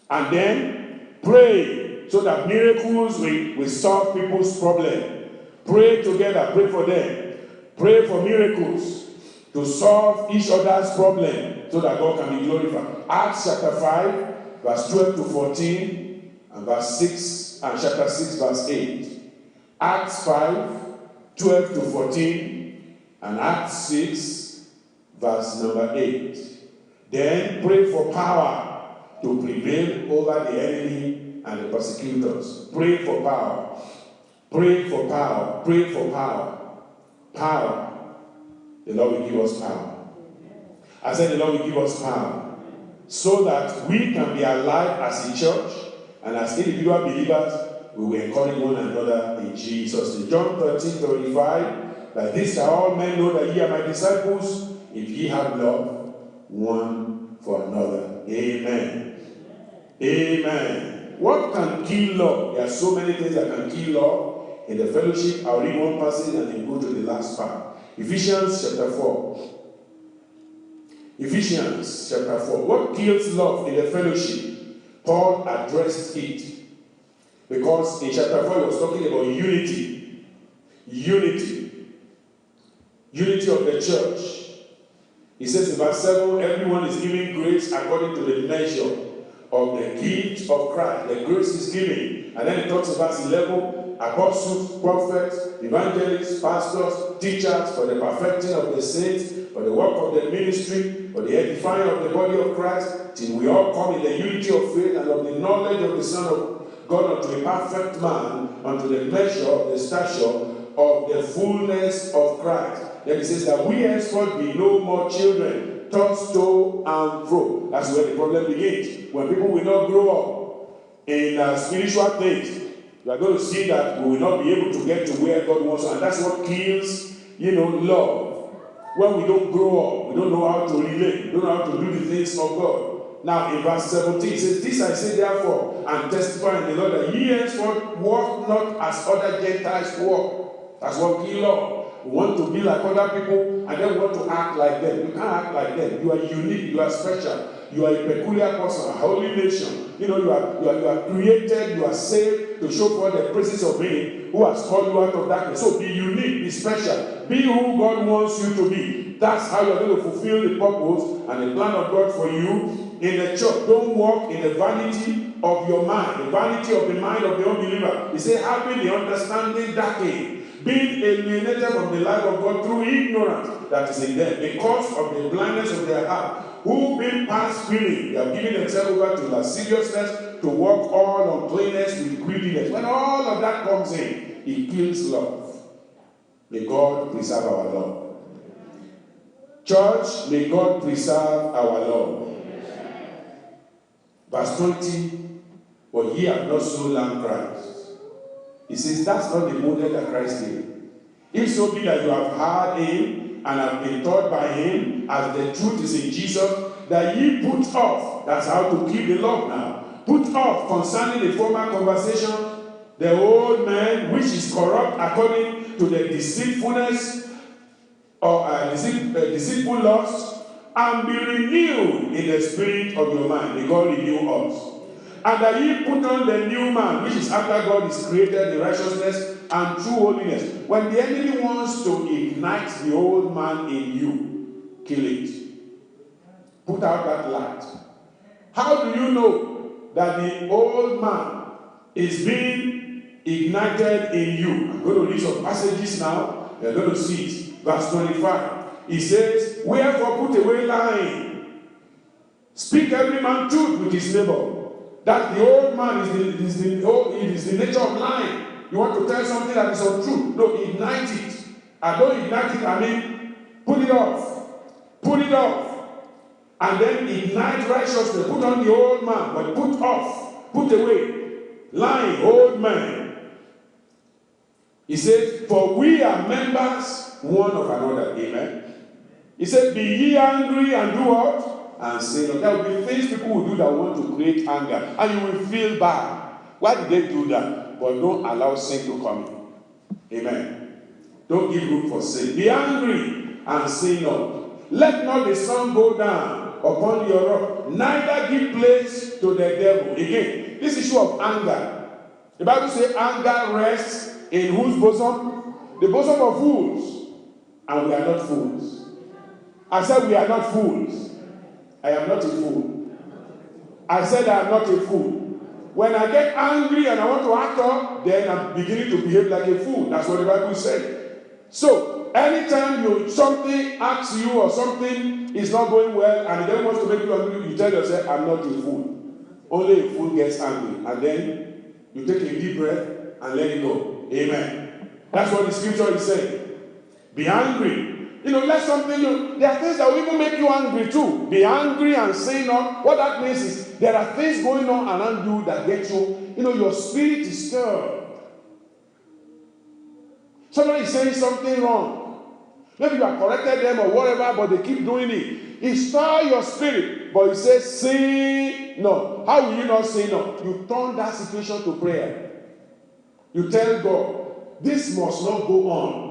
And then pray so that miracles will solve people's problem. Pray together. Pray for them. Pray for miracles to solve each other's problem so that God can be glorified. Acts chapter 5, verse 12 to 14. And verse 6, and chapter 6, verse 8. Acts 5, 12 to 14, and Acts 6, verse number 8. Then pray for power to prevail over the enemy and the persecutors. Pray for power. Pray for power. Pray for power. Power. The Lord will give us power. I said the Lord will give us power so that we can be alive as a church. And as individual believers, we will encourage one another in Jesus' name. John 13:35, like this shall all men know that ye are my disciples, if ye have love one for another. Amen. Amen. What can kill love? There are so many things that can kill love. In the fellowship, I'll read one passage and then go to the last part. Ephesians chapter 4. Ephesians chapter 4. What kills love in the fellowship? Paul addressed it because in chapter 4 he was talking about unity. Unity of the church. He says in verse 7, everyone is giving grace according to the measure of the gift of Christ. The grace is given. And then he talks in verse 11, apostles, prophets, evangelists, pastors, teachers, for the perfecting of the saints, for the work of the ministry, for the edifying of the body of Christ, till we all come in the unity of faith and of the knowledge of the Son of God unto a perfect man, unto the measure of the stature of the fullness of Christ. Then he says that we henceforth be no more children, tossed to and fro. That's where the problem begins. When people will not grow up in spiritual things, you are going to see that we will not be able to get to where God wants us. And that's what kills, love. When we don't grow up, we don't know how to relate, we don't know how to do the things of God. Now in verse 17 it says, this I say therefore, and testify in the Lord, that ye henceforth walk not as other Gentiles walk. That's what kills love. We want to be like other people, and then we want to act like them. You can't act like them. You are unique, you are special. You are a peculiar person, a holy nation. You are created, you are saved to show forth the praises of Him who has called you out of darkness. So be unique, be special. Be who God wants you to be. That's how you're going to fulfill the purpose and the plan of God for you in the church. Don't walk in the vanity of your mind, the vanity of the mind of the unbeliever. He said, having the understanding darkened, being alienated from the life of God through ignorance that is in them, because of the blindness of their heart, who being past feeling, they have given themselves over to lasciviousness, to walk all uncleanness with greediness. When all of that comes in, it kills love. May God preserve our love. Church, may God preserve our love. Verse 20, but ye have not so learned Christ. He says that's not the model that Christ gave. If so be that you have heard Him and have been taught by Him, as the truth is in Jesus, that ye put off, that's how to keep the love now, put off concerning the former conversation, the old man which is corrupt according to the deceitfulness or deceitful lust, and be renewed in the spirit of your mind. May God renew us. And that ye put on the new man, which is after God is created in righteousness and true holiness. When the enemy wants to ignite the old man in you, kill it. Put out that light. How do you know that the old man is being ignited in you? I'm going to read some passages now. You're going to see it. Verse 25. He says, wherefore put away lying. Speak every man truth with his neighbor. That the old man is the nature of lying. You want to tell something that is untrue. No, ignite it. I don't ignite it, I mean, put it off. Put it off. And then ignite righteousness. Put on the old man, but put off, put away. Lying, old man. He says, for we are members one of another. Amen. He said, be ye angry and do what? And sin. There will be things people will do that want to create anger. And you will feel bad. Why did they do that? But don't allow sin to come in. Amen. Don't give room for sin. Be angry and sin not. Let not the sun go down upon your wrath. Neither give place to the devil. Again, this issue of anger. The Bible says anger rests in whose bosom? The bosom of fools. And we are not fools. I said we are not fools. I am not a fool. I said I am not a fool. When I get angry and I want to act up, then I'm beginning to behave like a fool. That's what the Bible said. So, anytime something asks you or something is not going well and it then wants to make you angry, you tell yourself, I'm not a fool. Only a fool gets angry. And then you take a deep breath and let it go. Amen. That's what the scripture is saying. Be angry. Let something, there are things that will even make you angry too. Be angry and sin not. What that means is there are things going on around you that get you, your spirit is stirred. Somebody is saying something wrong. Maybe you have corrected them or whatever, but they keep doing it. It stirs your spirit, but it says sin not. How will you not say no? You turn that situation to prayer. You tell God, this must not go on.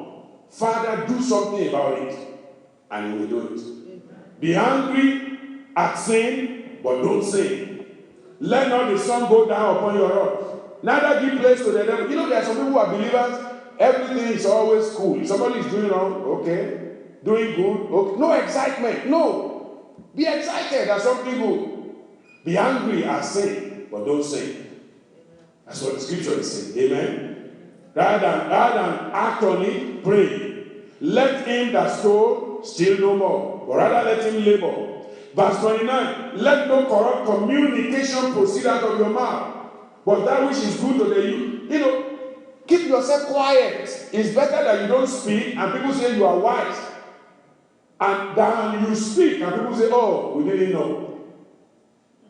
Father, do something about it. And he will do it. Be angry at sin, but don't sin. Let not the sun go down upon your wrath. Neither give place to the devil. There are some people who are believers. Everything is always cool. If somebody is doing wrong, okay. Doing good, okay. No excitement. No. Be excited at something good. Be angry at sin, but don't sin. That's what the scripture is saying. Amen. Rather than act on it, pray. Let him that stole steal no more, but rather let him labor. Verse 29, let no corrupt communication proceed out of your mouth, but that which is good to the youth. Keep yourself quiet. It's better that you don't speak and people say you are wise. And then you speak and people say, oh, we didn't know.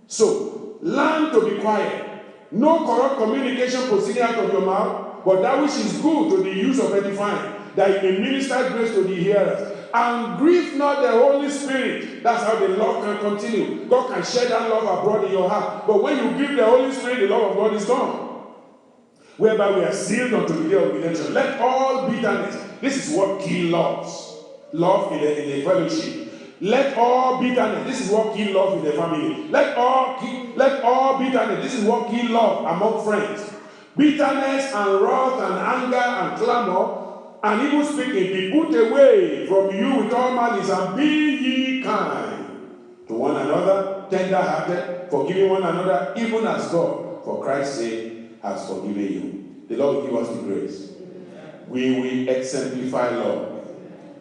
So, learn to be quiet. No corrupt communication proceeding out of your mouth, but that which is good to the use of edifying, that you may minister grace to the hearers. And grieve not the Holy Spirit. That's how the love can continue. God can share that love abroad in your heart. But when you grieve the Holy Spirit, the love of God is gone. Whereby we are sealed unto the day of redemption. Let all bitterness, this is what kills love in the fellowship. Let all bitterness, this is what kills love in the family. Let all bitterness, this is what kills love among friends. Bitterness and wrath and anger and clamor and evil speaking be put away from you with all malice, and be ye kind to one another, tender-hearted, forgiving one another, even as God, for Christ's sake, has forgiven you. The Lord will give us the grace. We will exemplify love.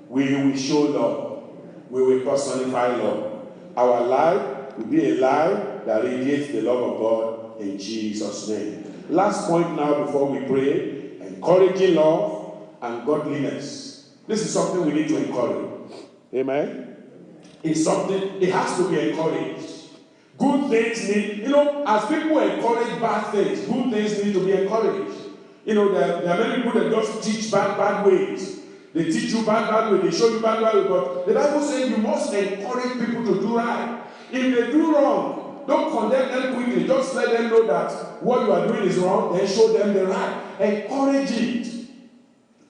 We will show love. We will personify love. Our life will be a life that radiates the love of God in Jesus' name. Last point now before we pray: encouraging love and godliness. This is something we need to encourage. Amen? It's something, it has to be encouraged. Good things need, as people encourage bad things, good things need to be encouraged. There are many people that just teach bad ways. They teach you bad ways, they show you bad ways, but the Bible says you must encourage people to do right. If they do wrong, don't condemn them quickly. Just let them know that what you are doing is wrong, then show them the right. Encourage it.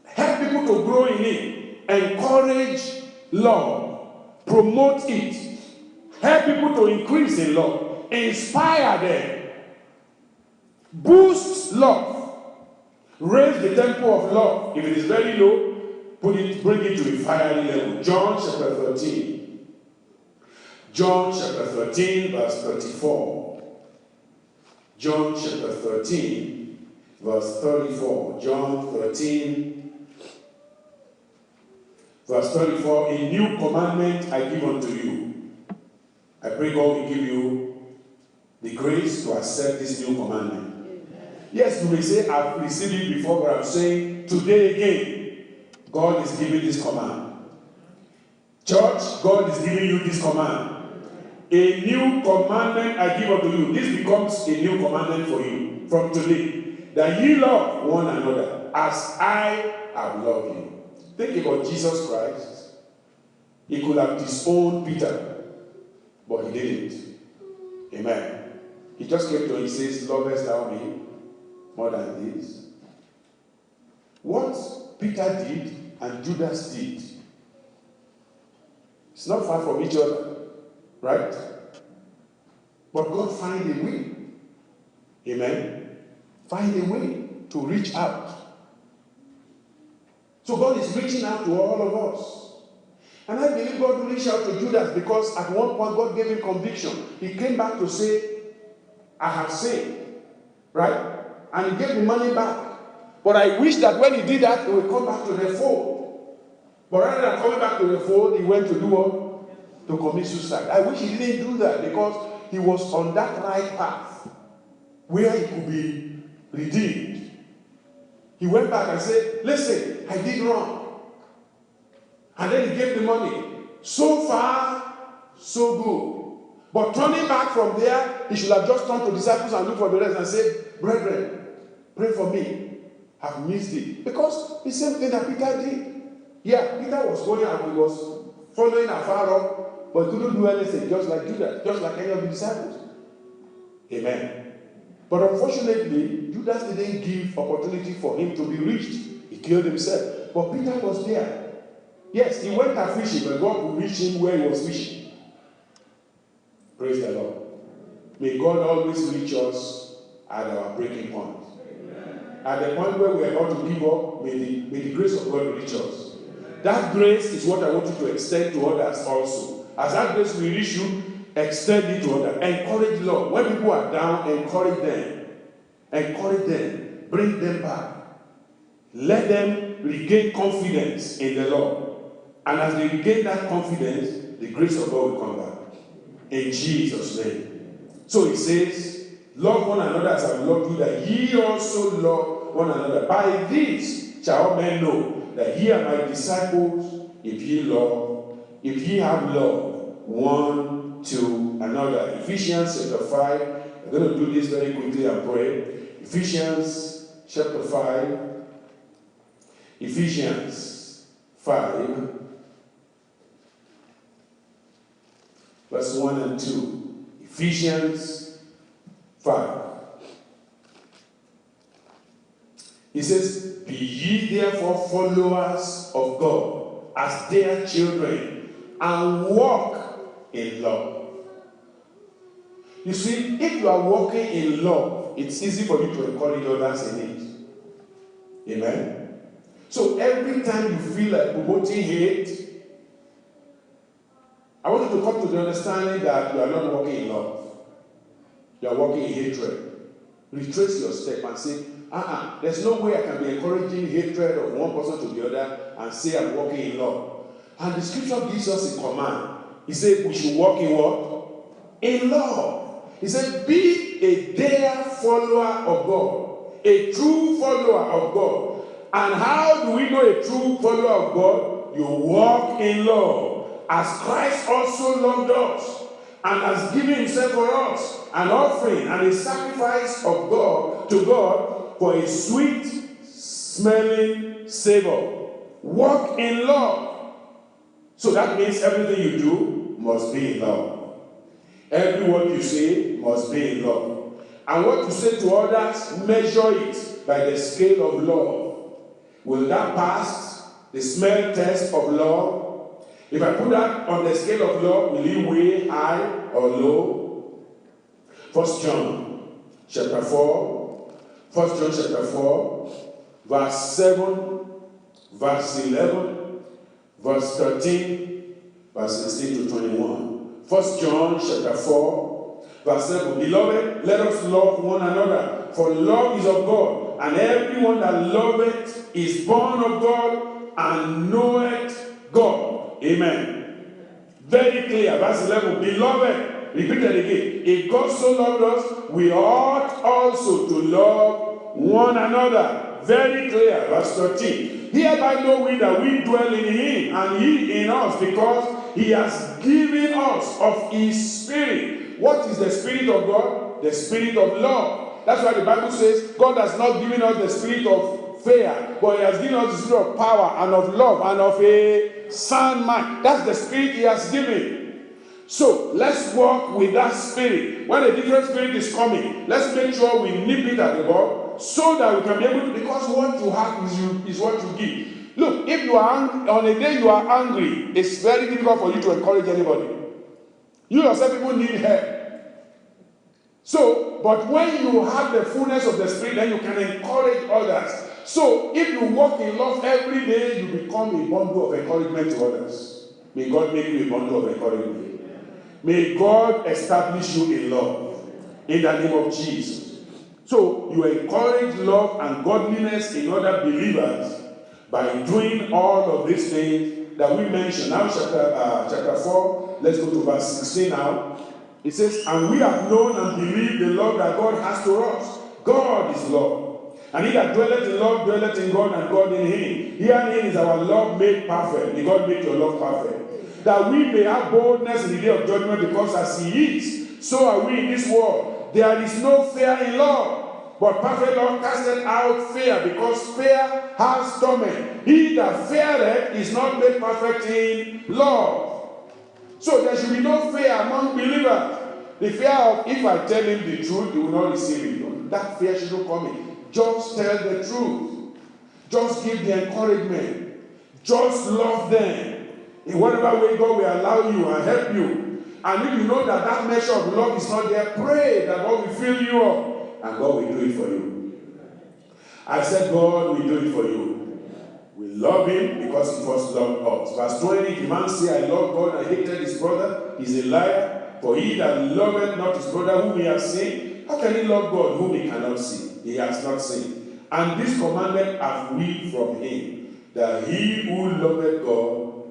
Help people to grow in it. Encourage love. Promote it. Help people to increase in love. Inspire them. Boost love. Raise the tempo of love. If it is very low, bring it to a fiery level. John chapter 13. John chapter 13, verse 34. John chapter 13, verse 34. John 13, verse 34. A new commandment I give unto you. I pray God will give you the grace to accept this new commandment. Yes, you may say, I've received it before, but I'm saying today again, God is giving this command. Church, God is giving you this command. A new commandment I give unto you. This becomes a new commandment for you from today. That ye love one another as I have loved you. Think about Jesus Christ. He could have disowned Peter, but he didn't. Amen. He just came to him and says, lovest thou me more than this? What Peter did and Judas did, it's not far from each other, right? But God find a way. Amen. Find a way to reach out. So God is reaching out to all of us. And I believe God will reach out to Judas because at one point God gave him conviction. He came back to say, I have sinned. Right? And he gave the money back. But I wish that when he did that, he would come back to the fold. But rather than coming back to the fold, he went to do what? To commit suicide. I wish he didn't do that because he was on that right path where he could be redeemed. He went back and said, listen, I did wrong. And then he gave the money. So far, so good. But turning back from there, he should have just turned to disciples and looked for the rest and said, brethren, pray for me. I've missed it. Because the same thing that Peter did. Yeah, Peter was going and he was following afar off, but he couldn't do anything, just like Judas, just like any of the disciples. Amen. But unfortunately, Judas didn't give opportunity for him to be reached. He killed himself. But Peter was there. Yes, he went out fishing, but God would reach him where he was fishing. Praise the Lord. May God always reach us at our breaking point. Amen. At the point where we are about to give up, may the grace of God reach us. Amen. That grace is what I want you to extend to others also. As that grace will reach you, extend it to others. Encourage love. When people are down, encourage them. Encourage them. Bring them back. Let them regain confidence in the Lord. And as they regain that confidence, the grace of God will come back. In Jesus' name. So he says, love one another as I love you, that ye also love one another. By this shall all men know that ye are my disciples, if ye have love one to another. Ephesians chapter 5. I'm going to do this very quickly and pray. Ephesians chapter 5. Ephesians 5. Verse 1 and 2. Ephesians 5. He says, be ye therefore followers of God as dear children, and walk in love. You see, if you are walking in love, it's easy for you to encourage others in it. Amen? So every time you feel like promoting hate, I want you to come to the understanding that you are not walking in love. You are walking in hatred. Retrace your step and say, there's no way I can be encouraging hatred of one person to the other and say I'm walking in love. And the scripture gives us a command. He said we should walk in what? In love. He said, be a dear follower of God. A true follower of God. And how do we know a true follower of God? You walk in love. As Christ also loved us and has given himself for us, an offering and a sacrifice of God to God for a sweet smelling savor. Walk in love. So that means everything you do must be in love. Every word you say must be in love. And what you say to others, measure it by the scale of love. Will that pass the smell test of love? If I put that on the scale of love, will it weigh high or low? 1 John chapter 4, 1 John chapter 4, verse 7, verse 11, verse 13, verse 16 to 21. 1 John chapter 4, verse 7. Beloved, let us love one another, for love is of God, and everyone that loveth is born of God and knoweth God. Amen. Very clear. Verse 11. Beloved, repeated again. If God so loved us, we ought also to love one another. Very clear. Verse 13. Hereby know we that we dwell in him, and he in us, because he has given us of his Spirit. What is the Spirit of God? The Spirit of love. That's why the Bible says God has not given us the spirit of fear, but he has given us the spirit of power and of love and of a sound mind. That's the spirit he has given. So let's walk with that spirit. When a different spirit is coming, let's make sure we nip it at the bud, so that we can be able to, because what you have is what you give. Look, if you are on a day you are angry, it's very difficult for you to encourage anybody. You yourself, people need help. So, but when you have the fullness of the Spirit, then you can encourage others. So, if you walk in love every day, you become a bundle of encouragement to others. May God make you a bundle of encouragement. May God establish you in love. In the name of Jesus. So, you encourage love and godliness in other believers by doing all of these things that we mentioned. Now, chapter 4, let's go to verse 16 now. It says, and we have known and believed the love that God has to us. God is love. And he that dwelleth in love dwelleth in God, and God in him. Herein is our love made perfect. May God make your love perfect. That we may have boldness in the day of judgment, because as he is, so are we in this world. There is no fear in love, but perfect love casteth out fear, because fear has torment. He that feareth is not made perfect in love. So there should be no fear among believers. The fear of, if I tell him the truth, he will not receive it. That fear should not come in. Just tell the truth. Just give the encouragement. Just love them. In whatever way God will allow you and help you. And if you know that that measure of love is not there, pray that God will fill you up. And God will do it for you. I said God will do it for you. We love him because he first loved us. Verse 20, if a man say, I love God and hated his brother, he is a liar. For he that loveth not his brother whom he has seen, how can he love God whom he cannot see? He has not seen. And this commandment have we from him, that he who loveth God,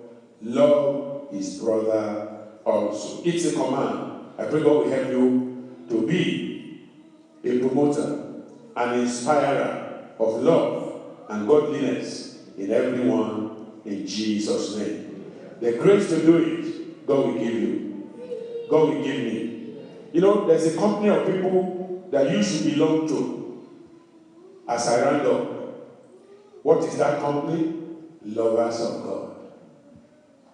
love his brother also. It's a command. I pray God will help you to be a promoter, an inspirer of love and godliness in everyone, in Jesus' name. The grace to do it, God will give you. God will give me. You know, there's a company of people that you should belong to. As I round up, what is that company? Lovers of God.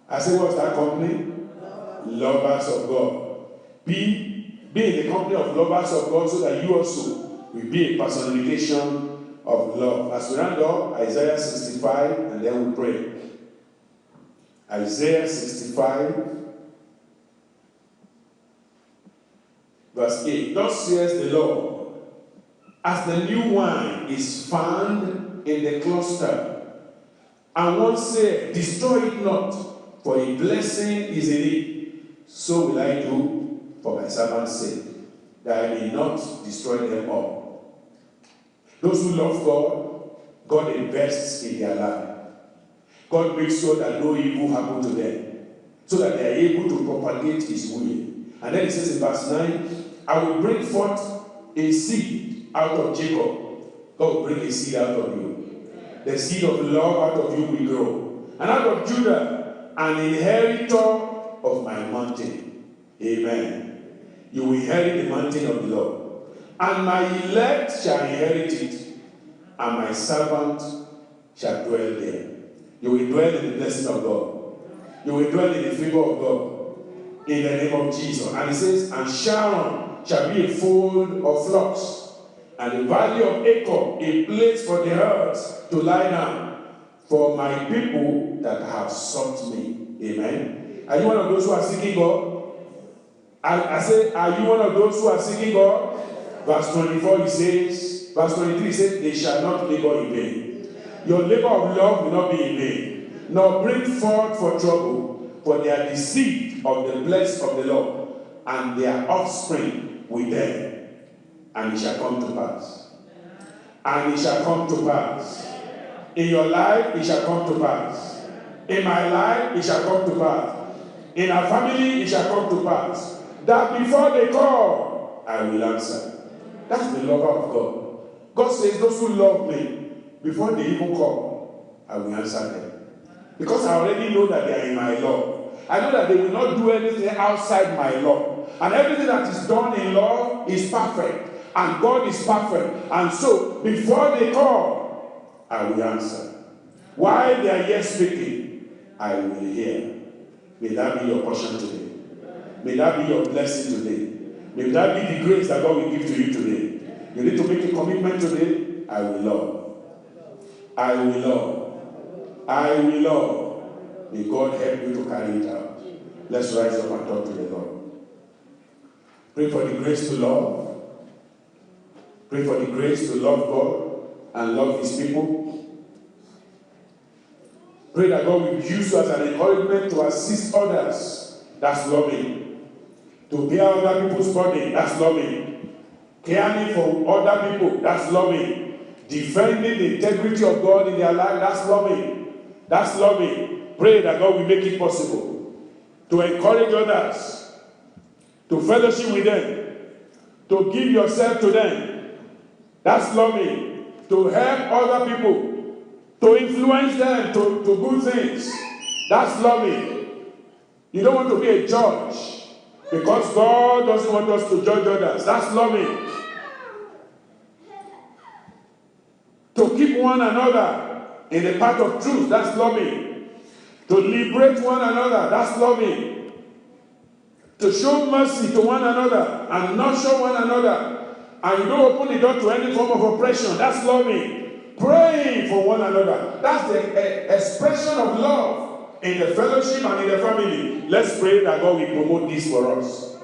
I say, what's that company? Lovers of God. Be in the company of lovers of God, so that you also will be a personification of love. As we round up, Isaiah 65, and then we pray. Isaiah 65, verse 8. Thus says the Lord, as the new wine is found in the cluster, and one said, destroy it not, for a blessing is in it, so will I do for my servant's sake, that I may not destroy them all. Those who love God, God invests in their life. God makes sure that no evil happens to them, so that they are able to propagate his will. And then it says in verse 9, I will bring forth a seed out of Jacob. God will bring a seed out of you. The seed of love out of you will grow. And out of Judah, an inheritor of my mountain. Amen. You will inherit the mountain of the Lord. And my elect shall inherit it, and my servant shall dwell there. You will dwell in the blessing of God. You will dwell in the favor of God. In the name of Jesus. And it says, and Sharon shall be a fold of flocks, and the valley of Achor a place for the herds to lie down, for my people that have sought me. Amen. Are you one of those who are seeking God? I say, are you one of those who are seeking God? Verse 24, he says, verse 23 says, they shall not labor in vain. Your labor of love will not be in vain, nor bring forth for trouble, for they are deceived of the blessed of the Lord, and their offspring with them, and it shall come to pass. And it shall come to pass. In your life, it shall come to pass. In my life, it shall come to pass. In our family, it shall come to pass. That before they call, I will answer. That's the lover of God. God says, those who love me, before they even call, I will answer them. Because I already know that they are in my love. I know that they will not do anything outside my love. And everything that is done in love is perfect. And God is perfect. And so, before they call, I will answer. While they are yet speaking, I will hear. May that be your portion today. May that be your blessing today. May that be the grace that God will give to you today. You need to make a commitment today. I will love. I will love. I will love. May God help you to carry it out. Let's rise up and talk to the Lord. Pray for the grace to love. Pray for the grace to love God and love His people. Pray that God will use you as an encouragement to assist others. That's loving. To bear other people's burden. That's loving. Caring for other people. That's loving. Defending the integrity of God in their life. That's loving. That's loving. Pray that God will make it possible to encourage others, to fellowship with them, to give yourself to them. That's loving. To help other people, to influence them to good things. That's loving. You don't want to be a judge because God doesn't want us to judge others. That's loving. To keep one another in the path of truth. That's loving. To liberate one another. That's loving. To show mercy to one another and not show one another. And you don't open the door to any form of oppression. That's loving. Praying for one another. That's the expression of love in the fellowship and in the family. Let's pray that God will promote this for us.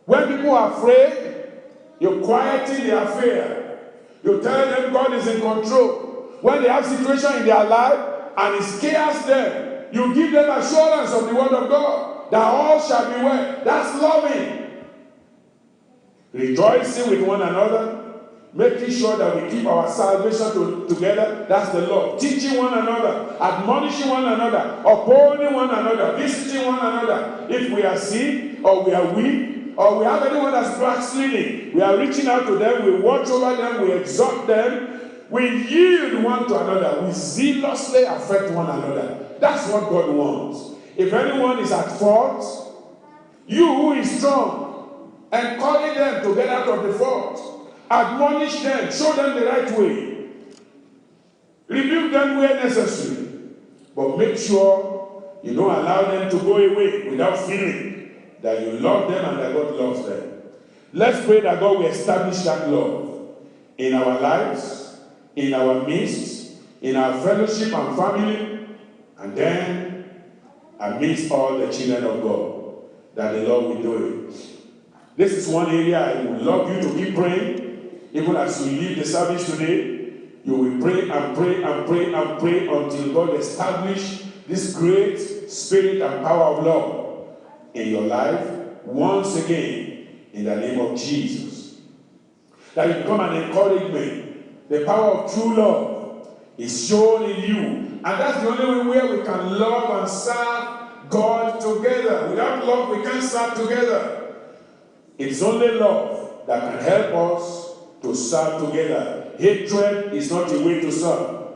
When people are afraid, you quieten their fear. You tell them God is in control. When they have situation in their life and it scares them, you give them assurance of the word of God that all shall be well. That's loving. Rejoicing with one another, making sure that we keep our salvation together. That's the Lord. Teaching one another, admonishing one another, upholding one another, visiting one another. If we are sick or we are weak or we have anyone that's backsliding, we are reaching out to them, we watch over them, we exhort them, we yield one to another, we zealously affect one another. That's what God wants. If anyone is at fault, you who is strong, encourage them to get out of the fault. Admonish them. Show them the right way. Rebuke them where necessary. But make sure you don't allow them to go away without feeling that you love them and that God loves them. Let's pray that God will establish that love in our lives, in our midst, in our fellowship and family, and then amidst all the children of God, that the Lord will do it. This is one area I would love you to keep praying. Even as we leave the service today, you will pray and pray and pray and pray until God establish this great spirit and power of love in your life once again in the name of Jesus. That it become an encouragement. The power of true love is shown in you. And that's the only way where we can love and serve God together. Without love, we can't serve together. It's only love that can help us to serve together. Hatred is not the way to serve.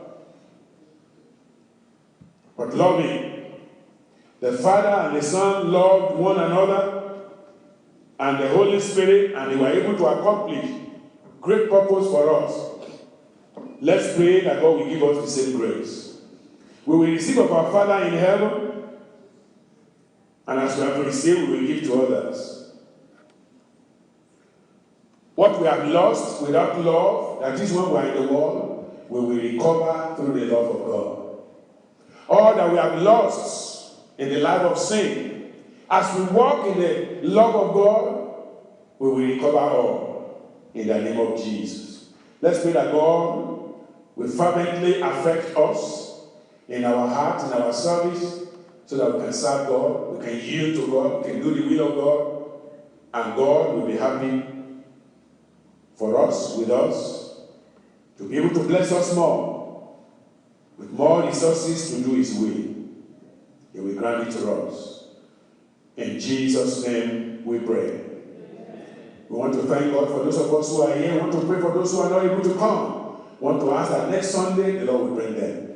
But loving. The Father and the Son loved one another, and the Holy Spirit, and they were able to accomplish great purpose for us. Let's pray that God will give us the same grace. We will receive of our Father in heaven, and as we have received, we will give to others. What we have lost without love, that is when we are in the world, we will recover through the love of God. All that we have lost in the life of sin, as we walk in the love of God, we will recover all in the name of Jesus. Let's pray that God will fervently affect us in our heart, in our service, so that we can serve God, we can yield to God, we can do the will of God, and God will be happy for us, with us, to be able to bless us more, with more resources to do His will. He will grant it to us. In Jesus' name we pray. We want to thank God for those of us who are here. We want to pray for those who are not able to come. We want to ask that next Sunday, the Lord will bring them.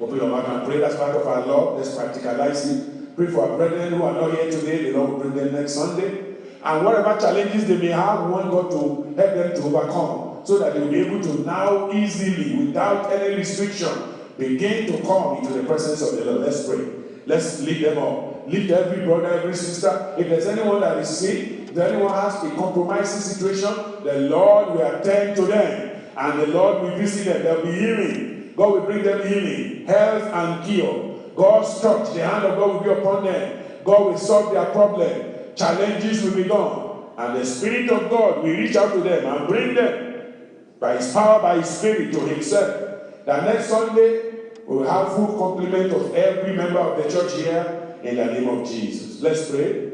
Open your mouth and pray. That's part of our Lord. Let's practicalize it. Pray for our brethren who are not here today. The Lord will bring them next Sunday. And whatever challenges they may have, we want God to help them to overcome, so that they will be able to now easily, without any restriction, begin to come into the presence of the Lord. Let's pray. Let's lift them up. Lift every brother, every sister. If there's anyone that is sick, if anyone has a compromising situation, the Lord will attend to them. And the Lord will visit them. There will be healing. God will bring them healing, health, and cure. God's touch, the hand of God will be upon them. God will solve their problem. Challenges will be gone. And the Spirit of God will reach out to them and bring them by His power, by His Spirit, to Himself. That next Sunday, we will have full complement of every member of the church here in the name of Jesus. Let's pray.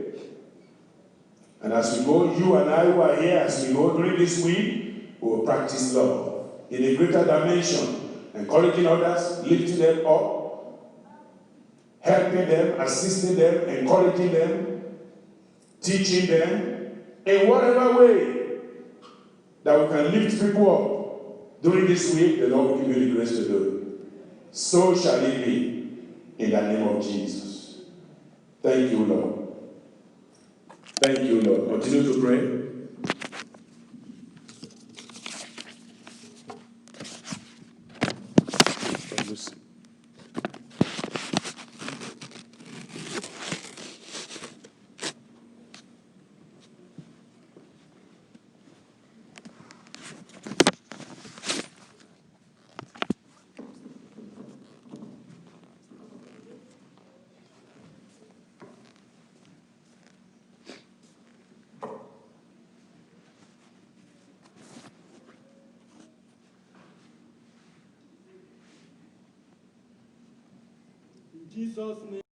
And as we go, you and I who are here, as we go during this week, we will practice love in a greater dimension, encouraging others, lifting them up, helping them, assisting them, encouraging them, teaching them, in whatever way that we can lift people up during this week. The Lord will give you the grace to do it. So shall it be in the name of Jesus. Thank you, Lord. Thank you, Lord. Continue to pray. Jesus' name.